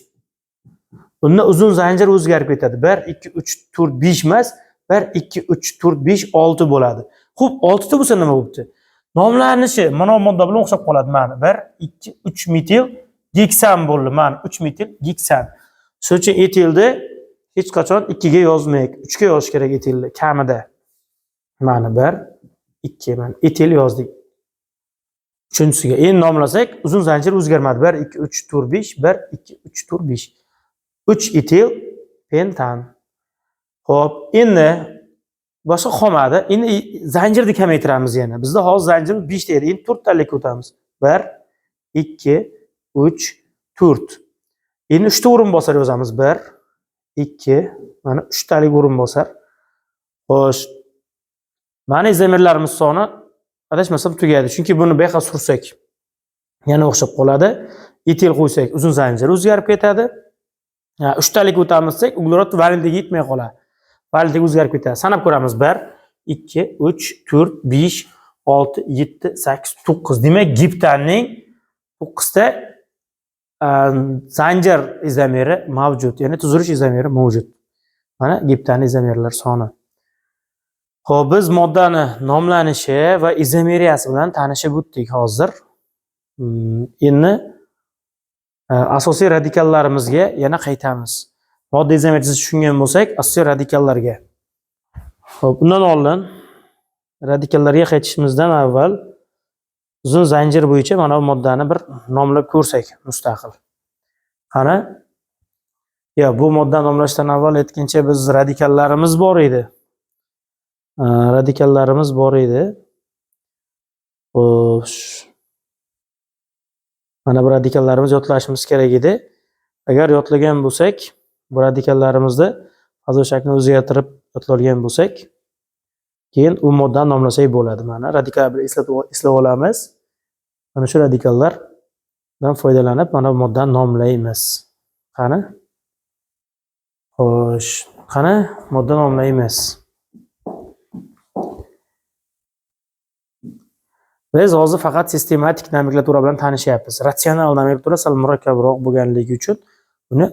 Bunda uzun zanjir o'zgarib ketadi. 1 2 3 4 5 emas, 1 2 3 4 5 6 bo'ladi. Xo'p, 6 ta bo'lsa nima bo'libdi? Nomlanishi mana bu modda bilan o'xshab qoladi. Mana 1 2 3 metil geksan bo'ldi. Mana 3 metil geksan. Shuning uchun etilni hech qachon 2 ga yozmaylik. 3 ga yozish kerak etilni kamida. Mana 1 2 mana etil yozdik. Uchinchisiga endi nomlasak, uzun zanjir o'zgarmadi. 1 2 3 4 5 1 2 3 4 5. 3 etil pentan. Xo'p, endi boshqa qolmadi. Endi zanjirni kamaytiramiz yana. Bizda hozir zanjirimiz 5 ta edi. Endi 4 talikka o'tamiz. 1 2 3 4. Endi 3 ta o'rinbosar yozamiz. 1 2 mana 3 talik o'rinbosar. Xo'sh. Mana izomerlarimiz soni adashmasam tugadi. Chunki buni beqa sursak yana o'xshab qoladi. Etil qo'ysak uzun zanjir o'zgarib ketadi. 3 talik o'tamizsak, uglerod valendiga yetmay qoladi. Valendiga o'zgarib ketadi. Sanab ko'ramiz. 1 2 3 4 5 6 7 8 9. Demak, geptanning 9 ta zanjir izomeri mavjud. Ya'ni tuzilish izomeri mavjud. Mana geptanning izomerlar soni. Xo'p, biz moddani nomlanishi va izomeriyasi bilan tanishib o'tdik hozir. Endi asosiy radikallarimizga yana qaytamiz. Modda izomeriyasini tushungan bo'lsak, asosiy radikallarga. Xo'p, bundan oldin radikallarga qaytishimizdan avval uzun zanjir bo'yicha mana bu moddani bir nomlab ko'rsak mustaqil. Qani? Bu moddani nomlashdan avval aytgancha biz radikallarimiz bor edi. Radikallarimiz bor edi. Xo'sh. Mana bu radikallarimiz yodlashimiz kerak edi. Agar yodlagan bo'lsak, bu radikallarimizni Hozir shaklni o'zgartirib yodlolgan bo'lsak, keyin u moddani nomlasak bo'ladi. Mana radikalni eslab olamiz. Mana shu radikallardan foydalanib, mana bu moddani nomlaymiz. Qani? Xo'sh, qani modda nomlaymiz. Biz hozir faqat sistematik nomenklatura bilan tanishyapmiz. Ratsional nomenklatura sal murakkabroq bo'lganligi uchun buni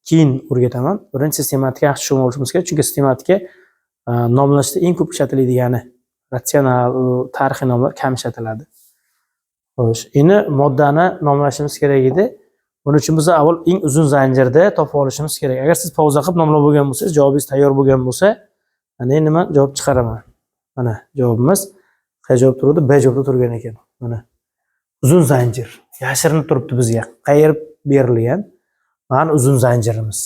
keyin o'rgataman. Birinchi sistematika yaxshi tushunib olishimiz kerak, chunki sistematika nomlashda eng ko'p ishlatiladigan ratsional tarixiy nomlar kam ishlatiladi. Xo'sh, endi moddani nomlashimiz kerak edi. Buning uchun biz avval eng uzun zanjirda topib olishimiz kerak. Agar siz pauza qilib nomlab bo'lgan bo'lsangiz, javobingiz tayyor bo'lgan bo'lsa, mana endi men javob chiqaraman. Mana javobimiz q javob turibdi, b javobda turgan ekan. Mana uzun zanjir yashirinib turibdi bizga. Qayerib berilgan? Mana uzun zanjirimiz.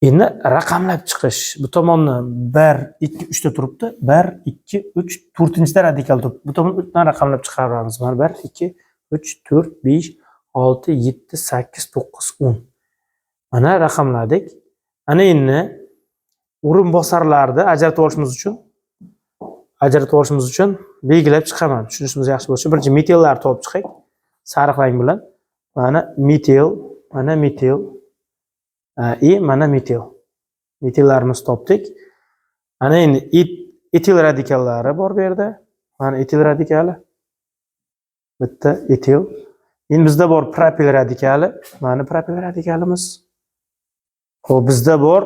Endi raqamlab chiqish. Bu tomondan 1, 2, 3 ta turibdi. 1, 2, 3, 4-da radikal turibdi. Bu tomondan raqamlab chiqaramiz. Mana 1, 2, 3, 4, 5, 6, 7, 8, 9, 10. Mana raqamladik. Ana endi o'rinbosarlarni ajratib olishimiz uchun belgilab chiqaman. Tushunishimiz yaxshi bo'lishi. Birinchi metillarni topib chiqaylik. Sariq rang bilan. Mana metil, mana metil. Mana metil. Metillarimizni topdik. Ana endi etil radikallari bor bu yerda. Mana etil radikali. Bitta etil. Endi bizda bor propil radikali. Mana propil radikalimiz. Xo'p, bizda bor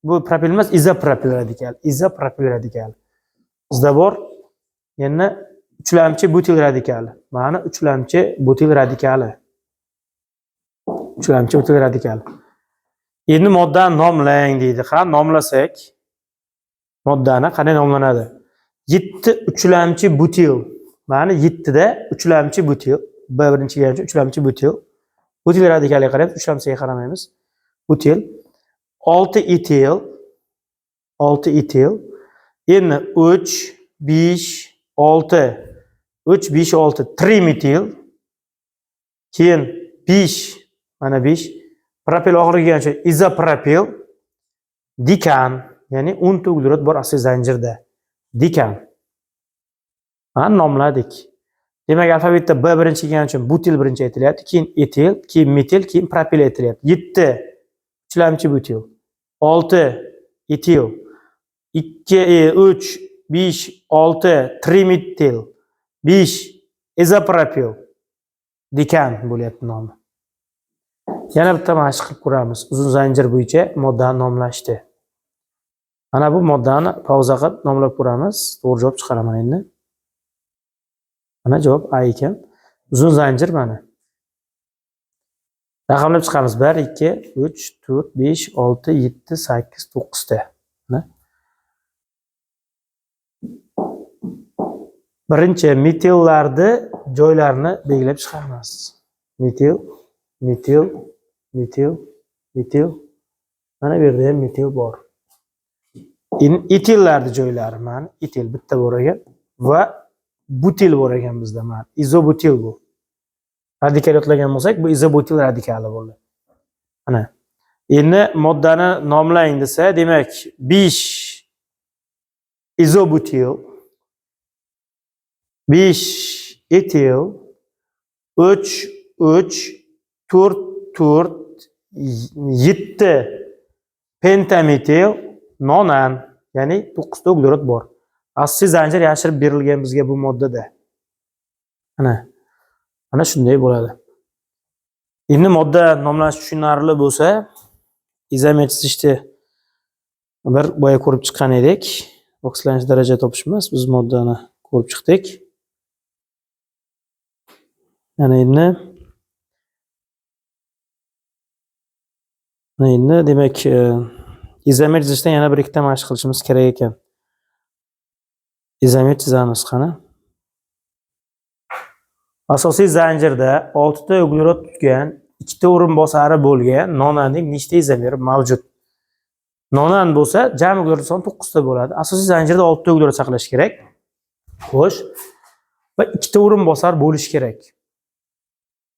bu propil emas, izopropil radikali. Izopropil radikali. Bizda bor yana uchlamchi butil radikali. Mana uchlamchi butil radikali. Uchlamchi butil radikali. Endi moddani nomlang deydi. Qani nomlasak, moddani qanday nomlanadi? 7 uchlamchi butil. Mana 7 da uchlamchi butil. Birinchi kelgancha uchlamchi butil. Butil radikaliga qaraymiz, uchlamchiga qaramaymiz. Butil. 6 etil. 6 etil. Endi 3, 5, 6. 3, 5, 6 trimetil. Keyin 5, mana 5. Propil oxiriga kelgancha izopropil. Dekan, ya'ni 10 ta uglerod bor asosiy zanjirda. Dekan. Mana nomladik. Demak, alfabetda B birinchi kelgani uchun butil birinchi aytilyapti, keyin etil, keyin metil, keyin propil aytilyapti. 7 uchlamchi butil, 6 etil, 2, 3, 5, 6 trimetil, 5 izopropil, dekan bo'lyapti nomi. Yana bitta mashq qilib ko'ramiz. Uzun zanjir bo'yicha moddani nomlashdi. Mana bu moddani pauza qilib nomlab ko'ramiz. To'g'ri javob chiqaraman endi. Mana javob A ekan. Uzun zanjir mana. Raqamlab chiqamiz. 1, 2, 3, 4, 5, 6, 7, 8, 9 ta. Birinchi metillarni joylarini belgilab chiqaramiz. Metil, metil, metil, metil. Mana bu yerda ham metil bor. Etillarni joylari mana etil bitta bor ekan va butil bor ekan bizda mana izobutil bu. Radikal yodlagan bo'lsak, bu izobutil radikali bo'ldi. Mana. Endi moddani nomlang desa, demak 5 izobutil, 5 etil, 3, 3, 4, 4, 7 pentametil, nonan, ya'ni 9 ta uglerod bor. Asosiy zanjir yashirib berilgan bizga bu moddada. Ana shunday bo'ladi. Endi modda nomlash tushunarli bo'lsa, izomer chizishni bir boya ko'rib chiqqan edik. Oksidlanish daraja topish emas, biz moddani ko'rib chiqdik. Yana endi demak, izomer chizishdan yana bir ikkita mashq qilishimiz kerak ekan. Izomer chizamiz qani. Asosiy zanjirda 6 ta uglerod tutgan, 2 ta o'rinbosari bo'lgan nonanning nechta izomeri mavjud? Nonan bo'lsa, jami uglerod soni 9 ta bo'ladi. Asosiy zanjirda 6 ta uglerod saqlash kerak. Xo'sh. Va 2 ta o'rinbosar bo'lish kerak.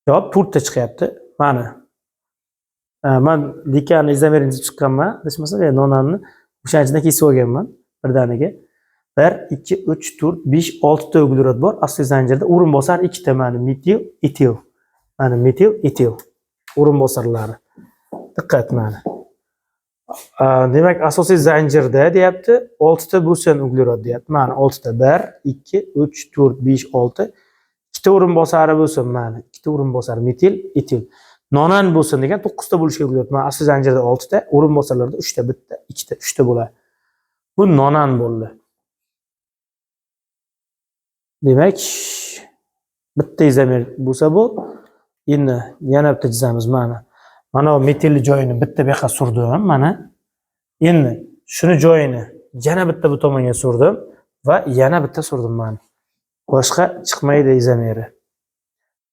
Javob 4 ta chiqyapti. Mana. Men dekanni izomerini chiqqanman, deshmasa, nonanni o'shanchadan kesib olganman birdaniga. 1 2 3 4 5 6 ta uglerod bor. Asosiy zanjirda o'rinbosar 2 ta, mana metil, etil. Mana metil, etil. O'rinbosarlari. Diqqat mana. Demak, asosiy zanjirda deyapti, 6 ta bo'lsin uglerod deyapti. Mana 6 ta. 1 2 3 4 5 6. 2 ta o'rinbosari bo'lsin, mana 2 ta o'rinbosar metil, etil. Nonan bo'lsin degan 9 ta bo'lishi kerak bo'ladi. Mana asosiy zanjirda 6 ta, o'rinbosarlarda 3 ta, bitta, 2 ta, 3 ta bo'ladi. Bu nonan bo'ldi. Demak, bitta izomer bo'lsa bu, endi yana bitta chizamiz mana. Mana bu metilli joyini bitta bu yoqqa surdim, mana. Endi shuni joyini yana bitta bu tomonga surdim va yana bitta surdim mana. Boshqa chiqmaydi izomeri.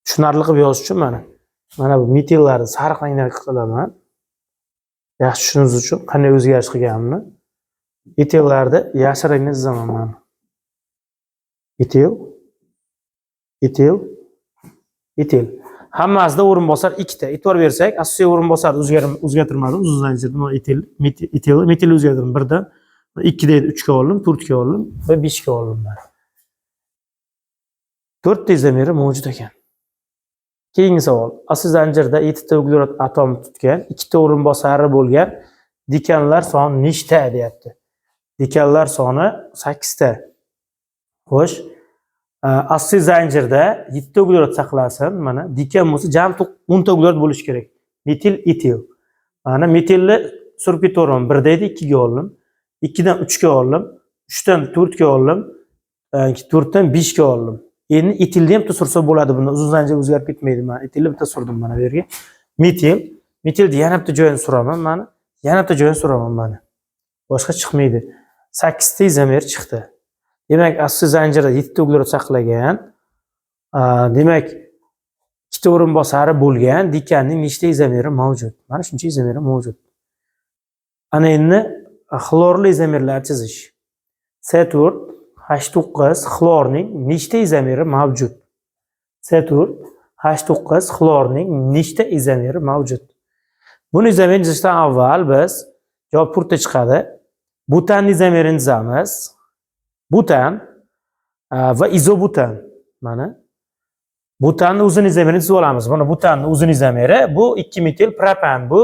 Tushunarli qilib yozish uchun mana. Mana bu metillarni sariq rangdan qilaman. Yaxshi tushunirish uchun qanday o'zgarish qilganimni. Etillarni yashil rangda chizaman mana. Etil, etil, etil. Hammasida o'rinbosar 2 ta. E'tibor bersak, asosiy o'rinbosarni o'zgartirmadim. Uzun zanjirda mana metil o'zgartirdim. 1 dan 2 deydi, 3 ga oldim, 4 ga oldim va 5 ga oldim mana. 4 ta izomeri mavjud ekan. Keyingi savol. Asosiy zanjirda 7 ta uglerod atom tutgan, 2 ta o'rinbosari bo'lgan dekanlar soni nechta deyapti. Dekanlar soni 8 ta. Xo'sh, asosiy zanjirda 7 ta uglerod saqlasin. Mana dekan bo'lsa, jami 10 ta uglerod bo'lishi kerak. Metil, etil. Mana metilni surib ketaman. 1 deydi, 2 ga oldim. 2 dan 3 ga oldim. 3 dan 4 ga oldim. 4 dan 5 ga oldim. Endi etilni ham bitta sursa bo'ladi buni. Uzun zanjir o'zgarib ketmaydi. Mana etilni bitta surdim mana bu yerga. Metilni yana bitta joyini suraman mana. Yana bitta joyini suraman mana. Boshqa chiqmaydi. 8 ta izomer chiqdi. Demak, asosiy zanjirda 7 ta uglerod saqlagan. Demak, 2 ta o'rinbosari bo'lgan dekanning nechta izomeri mavjud? Mana shuncha izomeri mavjud. Ana endi xlorli izomerlar chizish. C4 H9 xlorning nechta izomeri mavjud? C4 H9 xlorning nechta izomeri mavjud? Buni izomerini chizishdan avval biz javob to'rtta chiqadi. Butan izomerini chizamiz. Butan va izobutan. Mana butanni uzun izomerini chizib olamiz. Mana butanning uzun izomeri bu 2 metil propan, bu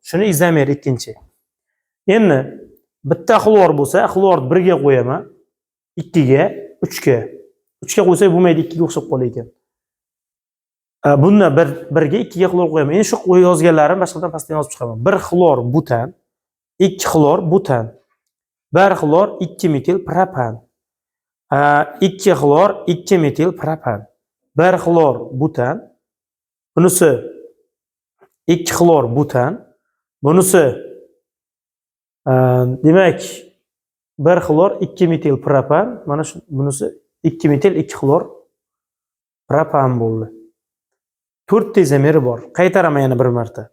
shuni izomeri ikkinchi. Endi bitta xlor bo'lsa, xlorni 1 ga qo'yaman, 2 ga, 3 ga. 3 ga qo'ysak bo'lmaydi, 2 ga o'xshab qolar ekan. Bunda 1 ga 2 ga xlor qo'yaman. Endi shu yozganlarim boshqadan pastdan yozib chiqaman. 1 xlor butan, 2 xlor butan, 1 xlor 2 metil propan. 2 xlor 2 metil propan. 1 xlor butan. Bunisi 2 xlor butan. Bunisi demak 1 xlor 2 metil propan. Mana shu bunisi 2 metil 2 xlor propan bo'ldi. 4 ta izomeri bor. Qaytaraman yana bir marta.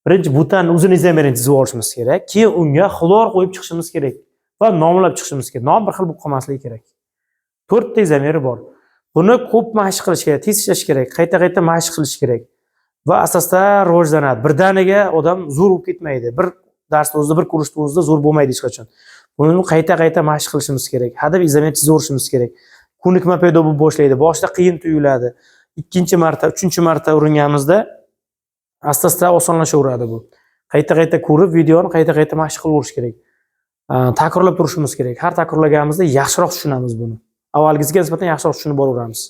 Birinchi butanning uzun izomerini chizib olishimiz kerak. Keyin unga xlor qo'yib chiqishimiz kerak va nomlab chiqishimiz kerak. Nom bir xil bo'lib qolmasligi kerak. 4 ta izomeri bor. Buni ko'p mashq qilish kerak, tez ishlash kerak, qayta-qayta mashq qilish kerak va asosda rivojlanadi. Birdaniga odam zo'r bo'lib ketmaydi. Bir darsda o'zida, bir kursda o'zida zo'r bo'lmaydi hech qachon. Buni qayta-qayta mashq qilishimiz kerak. Hadeb izomer chizib o'rishimiz kerak. Ko'nikma paydo bo'lib boshlaydi. Boshida qiyin tuyuladi. Ikkinchi marta, uchinchi marta uringanimizda asta-asta osonlashaveradi bu. Qayta-qayta ko'rib, videoni qayta-qayta mashq qilib o'rish kerak. Takrorlab turishimiz kerak. Har takrorlaganimizda yaxshiroq tushunamiz buni. Avvalgisiga nisbatan yaxshiroq tushunib boraveramiz.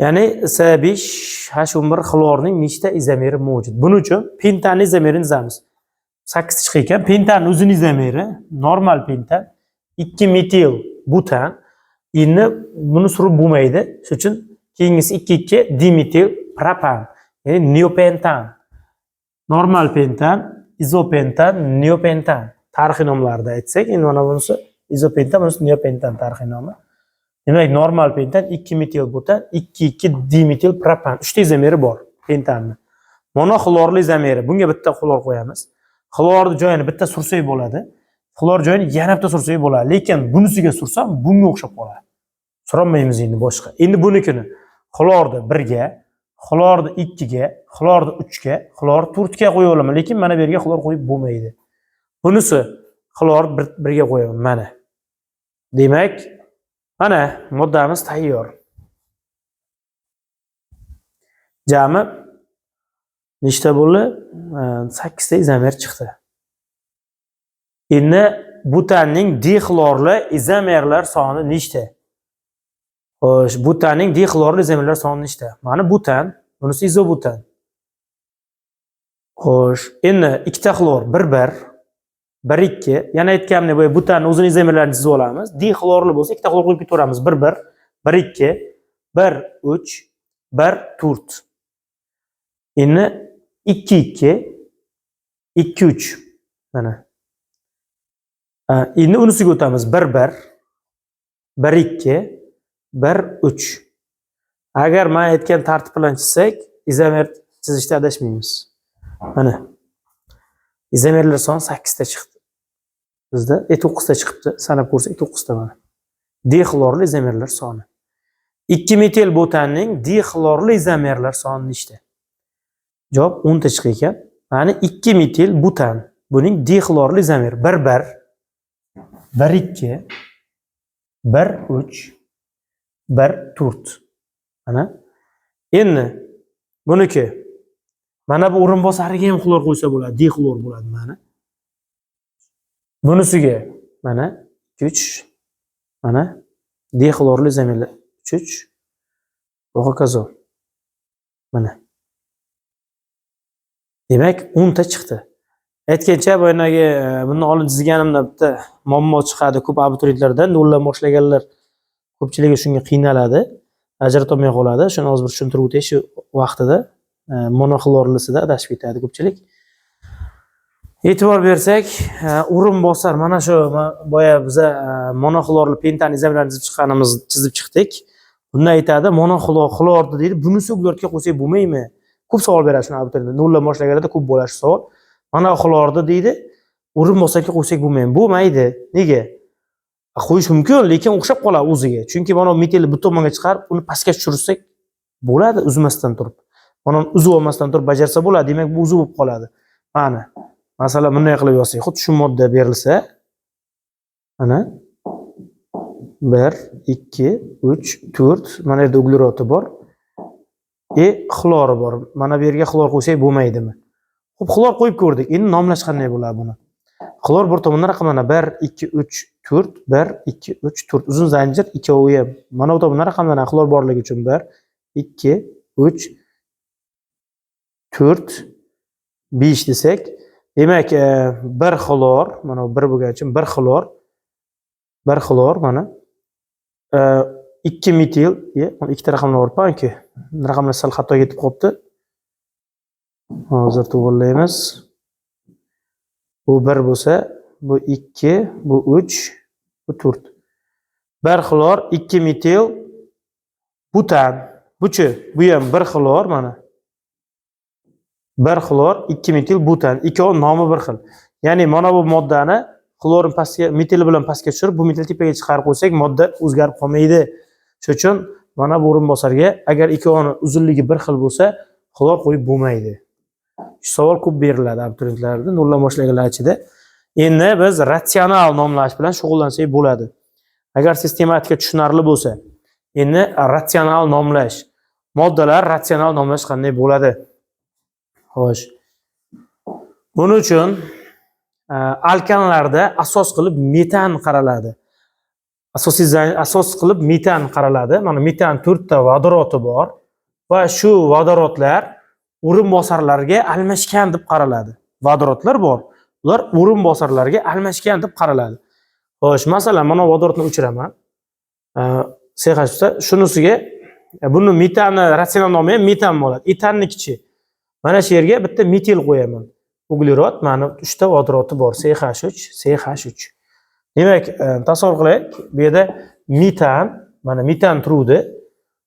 Ya'ni C5H11 xlorning nechta izomeri mavjud? Buning uchun pentanning izomerini chizamiz. 8 chiqar ekan. Pentanning uzun izomeri, normal pentan 2 metil butan. Endi buni surib bo'lmaydi. Shuning uchun keyingisi 2 dimetil propan. Ya'ni neopentan. Normal pentan, izopentan, neopentan. Tarixiy nomlarida aytsak, endi mana bunisi izopentan, bunisi neopentan tarixiy nomi. Demak, normal pentan 2 metil butan, 2 dimetil propan. 3 ta izomeri bor pentanning. Monoxlorli izomeri. Bunga bitta xlor qo'yamiz. Xlorni joyini bitta sursak bo'ladi. Xlor joyini yana bitta sursak bo'ladi. Lekin bunisiga sursam, bunga o'xshab qoladi. So'ramaymiz endi boshqa. Endi bunikini xlorni 1 ga, xlorni 2 ga, xlorni 3 ga, xlor 4 ga qo'yib olaman, lekin mana bu yerga xlor qo'yib bo'lmaydi. Bunisi xlor 1 ga qo'yaman mana. Demak, mana moddamiz tayyor. Jami nechta bo'ldi? 8 ta izomer chiqdi. Endi butanning dixlorli izomerlar soni nechta? Xo'sh, butanning dixlorli izomerlar soni nechta? Mana butan, bunisi izobutan. Xo'sh, endi ikkita xlor 1-1, 1-2. Yana aytganimdek, bu butanning o'zini izomerlarini chizib olamiz. Dixlorli bo'lsa ikkita xlor qo'yib ketaveramiz. 1-1, 1-2, 1-3, 1-4. Endi 2-2, 2-3. Mana. Endi unisiga o'tamiz. 1-1, 1-2, 1-3. Agar men aytgan tartib bilan chizsak, izomer chizishda adashmaymiz. Mana. Izomerlar soni 8 ta chiqdi. Bizda 9 ta chiqibdi. Sanab ko'rsak 9 ta mana. Dixlorli izomerlar soni. 2 metil butanning dixlorli izomerlar soni nechta? Javob 10 ta chiqar ekan. Mana 2 metil butan. Buning dixlorli izomer 1-1, 1-2, 1-3, 1-4. Mana. Endi buniki mana bu o'rinbosariga ham xlor qo'ysa bo'ladi, dixlor bo'ladi mana. Bunisiga mana 3, mana dixlorli izomerlar 3, va hokazo. Mana. Demak, 10 ta chiqdi. Aytgancha bo'ynaga buni olib chizganimda bitta muammo chiqadi ko'p abituriyentlardan, noldan boshlaganlar ko'pchiligi shunga qiynaladi, ajrata olmay qoladi. Shuni hozir bir tushuntirib o'tay shu vaqtida monoxlorlisida adashib ketadi ko'pchilik. E'tibor bersak, o'rinbosar mana shu boya biza monoxlorli pentan izomerlarini chizib chiqdik. Bunda aytadi monoxlorni deydi, bunisi ularga qo'ysak bo'lmaymi? Ko'p savol beradi shuni abituriyentlar. Noldan boshlaganlarda ko'p bo'ladi shu savol. Mana xlorni deydi, o'rinbosarga qo'ysak bo'lmaymi? Bo'lmaydi. Nega? Qo'yish mumkin, lekin o'xshab qoladi o'ziga. Chunki mana metalni bu tomonga chiqarib, uni pastga tushirsak bo'ladi uzmasdan turib. Mana uzib olmasdan turib bajarsa bo'ladi. Demak, bu uzib bo'lib qoladi. Mana. Masalan, bunday qilib yozsak, xuddi shu modda berilsa, mana 1, 2, 3, 4, mana yerda uglerodi bor. Xlori bor. Mana bu yerga xlor qo'ysak bo'lmaydimi? Xo'p, xlor qo'yib ko'rdik. Endi nomlash qanday bo'ladi buni? Xlor bir tomondan raqamlana 1, 2, 3, 4, 1, 2, 3, 4. Uzun zanjir ikkovi ham. Mana bu tomondan raqamlana xlor borligi uchun 1, 2, 3, 4, 5 desak, demak, 1 xlor, mana bu 1 bo'lgani uchun 1 xlor, 1 xlor mana 2 metil, ikkita raqamlar bor-ku. Raqamlar sal xato ketib qolibdi. Hozir to'g'rilaymiz. Bu 1 bo'lsa, bu 2, bu 3, bu 4. 1 xlor, 2 metil butan. Buchi, bu ham 1 xlor mana. 1 xlor, 2 metil butan. Ikkovi nomi bir xil. Ya'ni mana bu moddani xlorin pastga, metil bilan pastga tushirib, bu metil tepaga chiqarib qo'ysak, modda o'zgarib qolmaydi. Shuning uchun mana bu o'rinbosarga agar ikkovining uzunligi bir xil bo'lsa, xlor qo'yib bo'lmaydi. Shu savol ko'p beriladi abituriyentlardan, noldan boshlaganlar ichida. Endi biz ratsional nomlash bilan shug'ullansak bo'ladi. Agar sistematika tushunarli bo'lsa, endi ratsional nomlash, moddalar ratsional nomlash qanday bo'ladi? Xo'sh. Buning uchun alkanlarda asos qilib metan qaraladi. Asos qilib metan qaraladi. Mana metan 4 ta vodorodi bor va shu vodorodlar o'rinbosarlarga almashgan deb qaraladi. Vodorodlar bor. Ular o'rinbosarlarga almashgan deb qaraladi. Xo'sh, masalan, mana vodorodni o'chiraman. CH shunisiga buni metanni ratsional nomi ham metan bo'ladi. Etannikichi. Mana shu yerga bitta metil qo'yaman. Uglerod, mana 3 ta vodorodi bor. CH3, CH3. Demak, tasavvur qilaylik, bu yerda metan, mana metan turuvdi.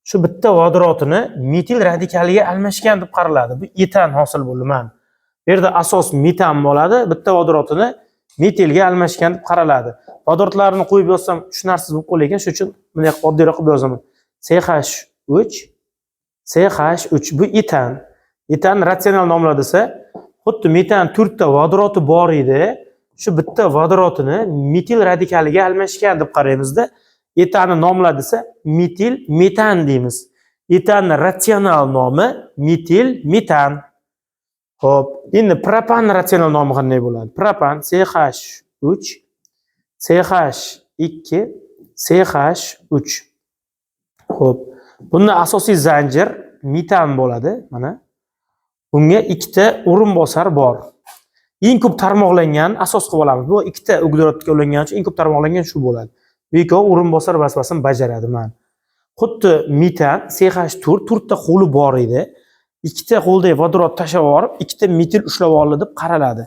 Shu bitta vodorodini metil radikaliga almashgan deb qaraladi. Bu etan hosil bo'ldi mana. Bu yerda asos metan bo'ladi, bitta vodorodini metilga almashgan deb qaraladi. Vodorodlarni qo'yib yozsam tushunarsiz bo'lib qolgan, shuning uchun bunday oddiyroq qilib yozaman. CH3 CH3 bu etan. Etan ratsional nomla desa, xuddi metan 4 ta vodorodi bor edi. Shu bitta vodorodini metil radikaliga almashgan deb qaraymizda. Etanni nomla desa, metil metan deymiz. Etanning ratsional nomi metil metan. Xo'p, endi propan ratsional nomi qanday bo'ladi? Propan CH3 CH2 CH3. Xo'p, bundan asosiy zanjir metan bo'ladi, mana. Bunga ikkita o'rinbosar bor. Eng ko'p tarmoqlangan asos qilib olamiz. Bu ikkita uglerodga ulangan uchun eng ko'p tarmoqlangan shu bo'ladi. Bu ikkovi o'rinbosar vazifasini bajaradi, mana. Xuddi metan CH4 ta qo'li bor edi. Ikkita qo'ldagi vodorod tashlab olib, ikkita metil ushlab oldi deb qaraladi.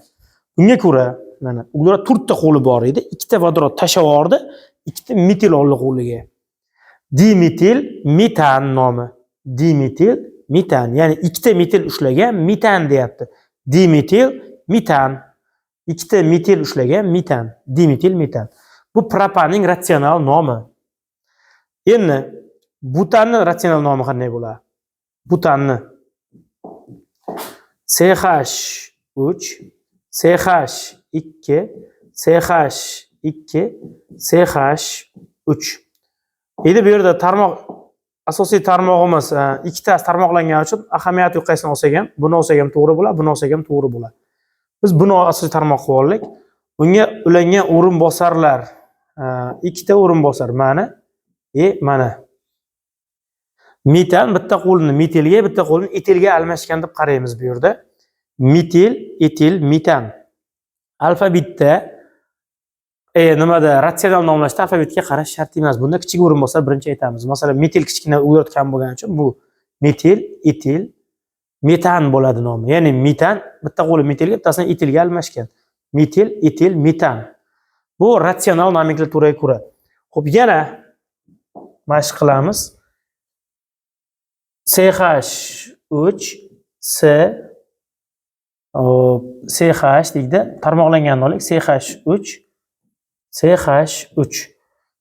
Bunga ko'ra, mana uglerod 4 ta qo'li bor edi, ikkita vodorod tashlab oldi, ikkita metil oldi qo'liga. Dimetil metan nomi. Dimetil metan, ya'ni ikkita metil ushlagan metan deyapti. Dimetil metan. Ikkita metil ushlagan metan. Dimetil metan. Bu propanning ratsional nomi. Endi butanning ratsional nomi qanday bo'ladi? Butanni CH3 CH2 CH2 CH3. Endi bu yerda tarmoq asosiy tarmog'imiz ikkitasi tarmoqlangani uchun ahamiyat yo'q, qaysini olsak ham, buni olsak ham to'g'ri bo'ladi, buni olsak ham to'g'ri bo'ladi. Biz buni asosiy tarmoq qilib oldik. Bunga ulangan o'rinbosarlar ikkita o'rinbosar mana mana. Metan bitta qo'lini metilga, bitta qo'lini etilga almashgan deb qaraymiz bu yerda. Metil, etil, metan. Alfabetda nimada ratsional nomlashda alfabetga qarash shart emas. Bunda kichik o'rinbosar birinchi aytamiz. Masalan, metil kichkina uglерод kam bo'lgani uchun bu metil, etil, metan bo'ladi nomi. Ya'ni metan bitta qo'li metilga, bittasini etilga almashgan. Metil, etil, metan. Bu ratsional nomenklaturaga ko'ra. Xo'p, yana mashq qilamiz. CH3 CH deydi. Tarmoqlanganini olaylik. CH3 CH3.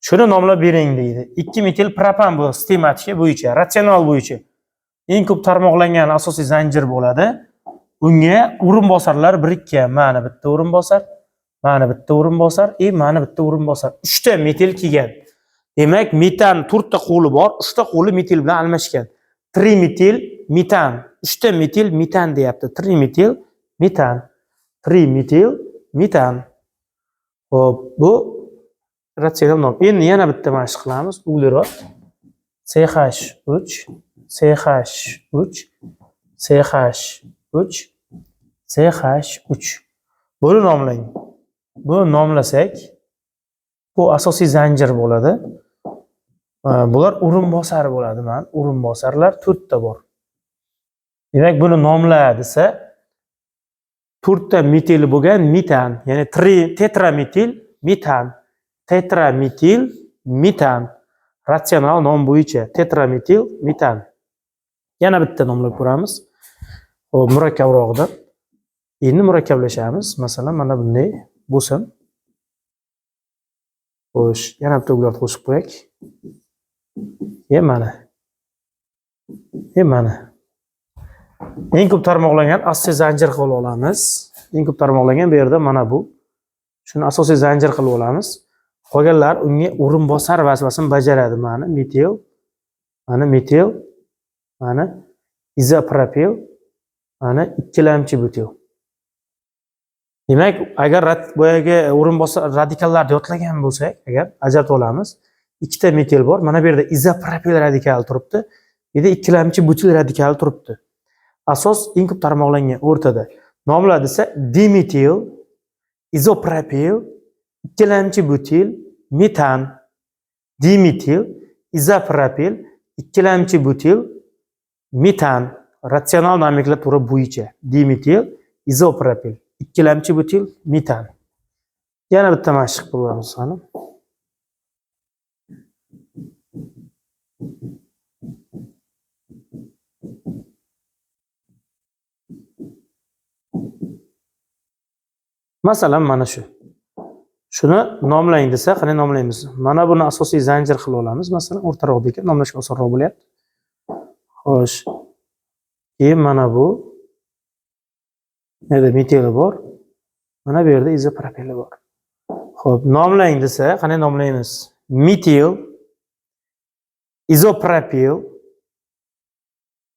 Shuni nomlab bering deydi. 2 metil propan bu sistematika bo'yicha, ratsional bo'yicha eng ko'p tarmoqlangan asosiy zanjir bo'ladi. Unga o'rinbosarlar birikkan. Mana bitta o'rinbosar, mana bitta o'rinbosar, mana bitta o'rinbosar. 3 ta metil kelgan. Demak, metan 4 ta qo'li bor, 3 ta qo'li metil bilan almashgan. 3 metil metan. 3 ta metil metan deyapti. 3 metil metan. 3 metil metan. Xo'p, bu ratsional nom. Endi yana bitta mashq qilamiz. Uglerod CH3 CH3 CH3 CH3. Buni nomlang. Buni nomlasak, bu asosiy zanjir bo'ladi. Bular o'rinbosar bo'ladi, mana o'rinbosarlar 4 ta bor. Demak, buni nomla desa 4 ta metili bo'lgan metan, ya'ni tetrametil metan. Tetrametil metan. Ratsional nom bo'yicha tetrametil metan. Yana bitta nomlab ko'ramiz. Xo'p, murakkabroqdir. Endi murakkablashamiz. Masalan, mana bunday bo'lsin. Xo'sh, yana bitta uglerod qo'shib qo'yak. Mana. Mana. Eng ko'p tarmoqlangan asosiy zanjir qilib olamiz. Eng ko'p tarmoqlangan bu yerda mana bu. Shuni asosiy zanjir qilib olamiz. Qolganlar unga o'rinbosar vazifasini bajaradi. Mana metil, mana metil, mana izopropil, mana ikkilamchi butil. Demak, agar boyagi o'rinbosar radikallarni yodlagan bo'lsak, agar ajratib olamiz, ikkita metil bor. Mana bu yerda izopropil radikali turibdi. Bu yerda ikkilamchi butil radikali turibdi. Asos eng ko'p tarmoqlangan o'rtada. Nomla desa dimetil, izopropil, ikkilamchi butil, metan. Dimetil, izopropil, ikkilamchi butil, metan. Ratsional nomenklatura bo'yicha dimetil, izopropil, ikkilamchi butil, metan. Yana bitta mashq qilamiz mana. Masalan, mana shu. Shuni nomlang desa, qanday nomlaymiz? Mana buni asosiy zanjir qilib olamiz. Masalan, o'rtaroqdagi nomlashga osonroq bo'lyapti. Xo'sh. Keyin mana bu nerda metili bor. Mana bu yerda izopropili bor. Xo'p, nomlang desa, qanday nomlaymiz? Metil, izopropil,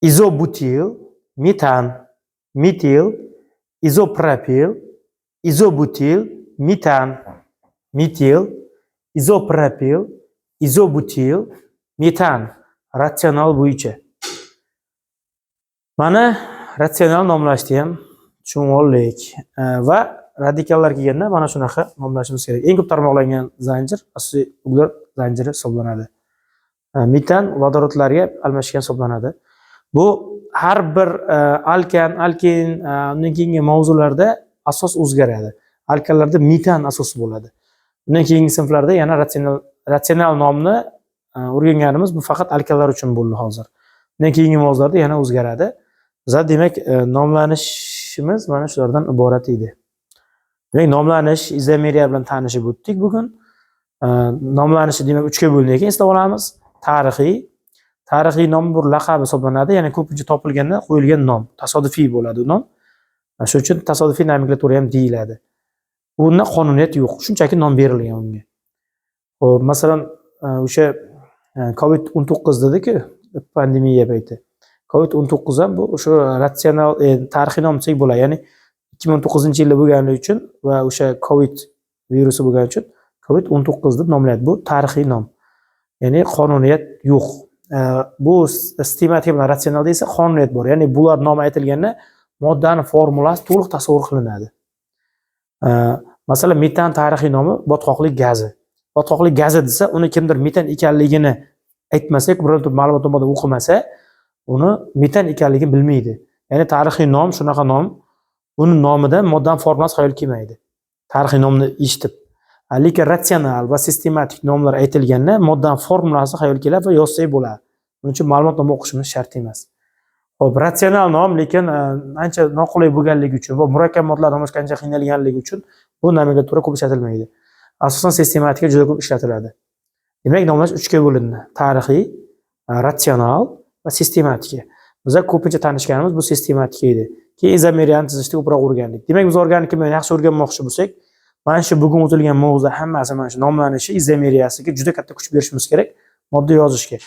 izobutil, metan, metil, izopropil, izobutil, metan, metil, izopropil, izobutil, metan. Ratsional bo'yicha. Mana ratsional nomlashni ham tushunib oldik. Va radikallar kelganda mana shunaqa nomlashimiz kerak. Eng ko'p tarmoqlangan zanjir asosiy ugler zanjiri hisoblanadi. Metan vodorodlarga almashgan hisoblanadi. Bu har bir alkan, alkin, undan keyingi mavzularda asos o'zgaradi. Alkanlarda metan asosi bo'ladi. Undan keyingi sinflarda yana ratsional nomni o'rganganimiz bu faqat alkanlar uchun bo'ldi hozir. Undan keyingi mavzularda yana o'zgaradi. Bizlar demak nomlanishimiz mana shulardan iborat edi. Demak nomlanish izomeriya bilan tanishib o'tdik bugun. Nomlanishi demak 3 ga bo'linadi ekan, eslab olamiz. Tarixiy nom bir laqab hisoblanadi, ya'ni ko'pincha topilganda qo'yilgan nom, tasodifiy bo'ladi nom. Shuning uchun tasodifiy nomenklatura ham deyiladi. Unda qonuniyat yo'q, shunchaki nom berilgan unga. Xo'p, masalan, o'sha COVID-19 dedi-ku, pandemiya payti. COVID-19 ham bu o'sha ratsional tarixiy nom desak bo'ladi. Ya'ni 2019-yilda bo'lganligi uchun va o'sha COVID virusi bo'lgani uchun COVID-19 deb nomlanadi. Bu tarixiy nom. Ya'ni qonuniyat yo'q. Bu sistematik bilan ratsionalda esa qonuniyat bor. Ya'ni bular nomi aytilganda moddani formulasi to'liq tasavvur qilinadi. Masalan, metan tarixiy nomi botqoqlik gazi. Botqoqlik gazi desa, uni kimdir metan ekanligini aytmasak, biror ma'lumot o'qimasa, uni metan ekanligini bilmaydi. Ya'ni tarixiy nom shunaqa nom, uni nomidan moddan formulasi xayol kelmaydi. Tarixiy nomni eshitib. Lekin ratsional va sistematik nomlar aytilganda moddan formulasi xayol keladi va yozsak bo'ladi. Buning uchun ma'lumotnoma o'qishimiz shart emas. Xo'p, ratsional nom lekin ancha noqulay bo'lganligi uchun va murakkab modlar nomlash ancha qiynalganligi uchun bu nomenklatura ko'p ishlatilmaydi. Asosan sistematika juda ko'p ishlatiladi. Demak, nomlash 3 ga bo'lindi. Tarixiy, ratsional va sistematika. Bizlar ko'pincha tanishganimiz bu sistematika edi. Keyin izomeriyani tuzishni ko'proq o'rgandik. Demak, biz organik kimyoni yaxshi o'rganmoqchi bo'lsak, mana shu bugun o'tilgan mavzuda hammasi mana shu nomlanishi, izomeriyasiga juda katta kuch berishimiz kerak, modda yozishga.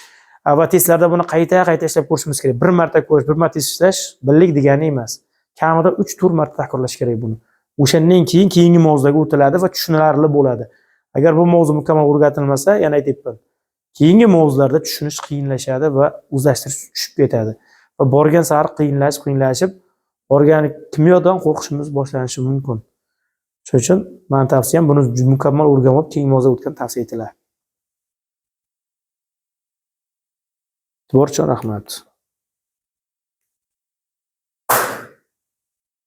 Va testlarda buni qayta ishlab ko'rishimiz kerak. Bir marta ko'rish, bir marta ishlash birlik degani emas. Kamida 3-4 marta takrorlash kerak buni. O'shandan keyin keyingi mavzuga o'tiladi va tushunarli bo'ladi. Agar bu mavzu mukammal o'rgatilmasa, yana aytibman, keyingi mavzularda tushunish qiyinlashadi va o'zlashtirish tushib ketadi. Va borgan sari qiyinlashib, organik kimyodan qo'rqishimiz boshlanishi mumkin. Shuning uchun men tavsiyam buni mukammal o'rganib olib, keyingi mavzuga o'tgan tavsiya etiladi. E'tibor uchun rahmat.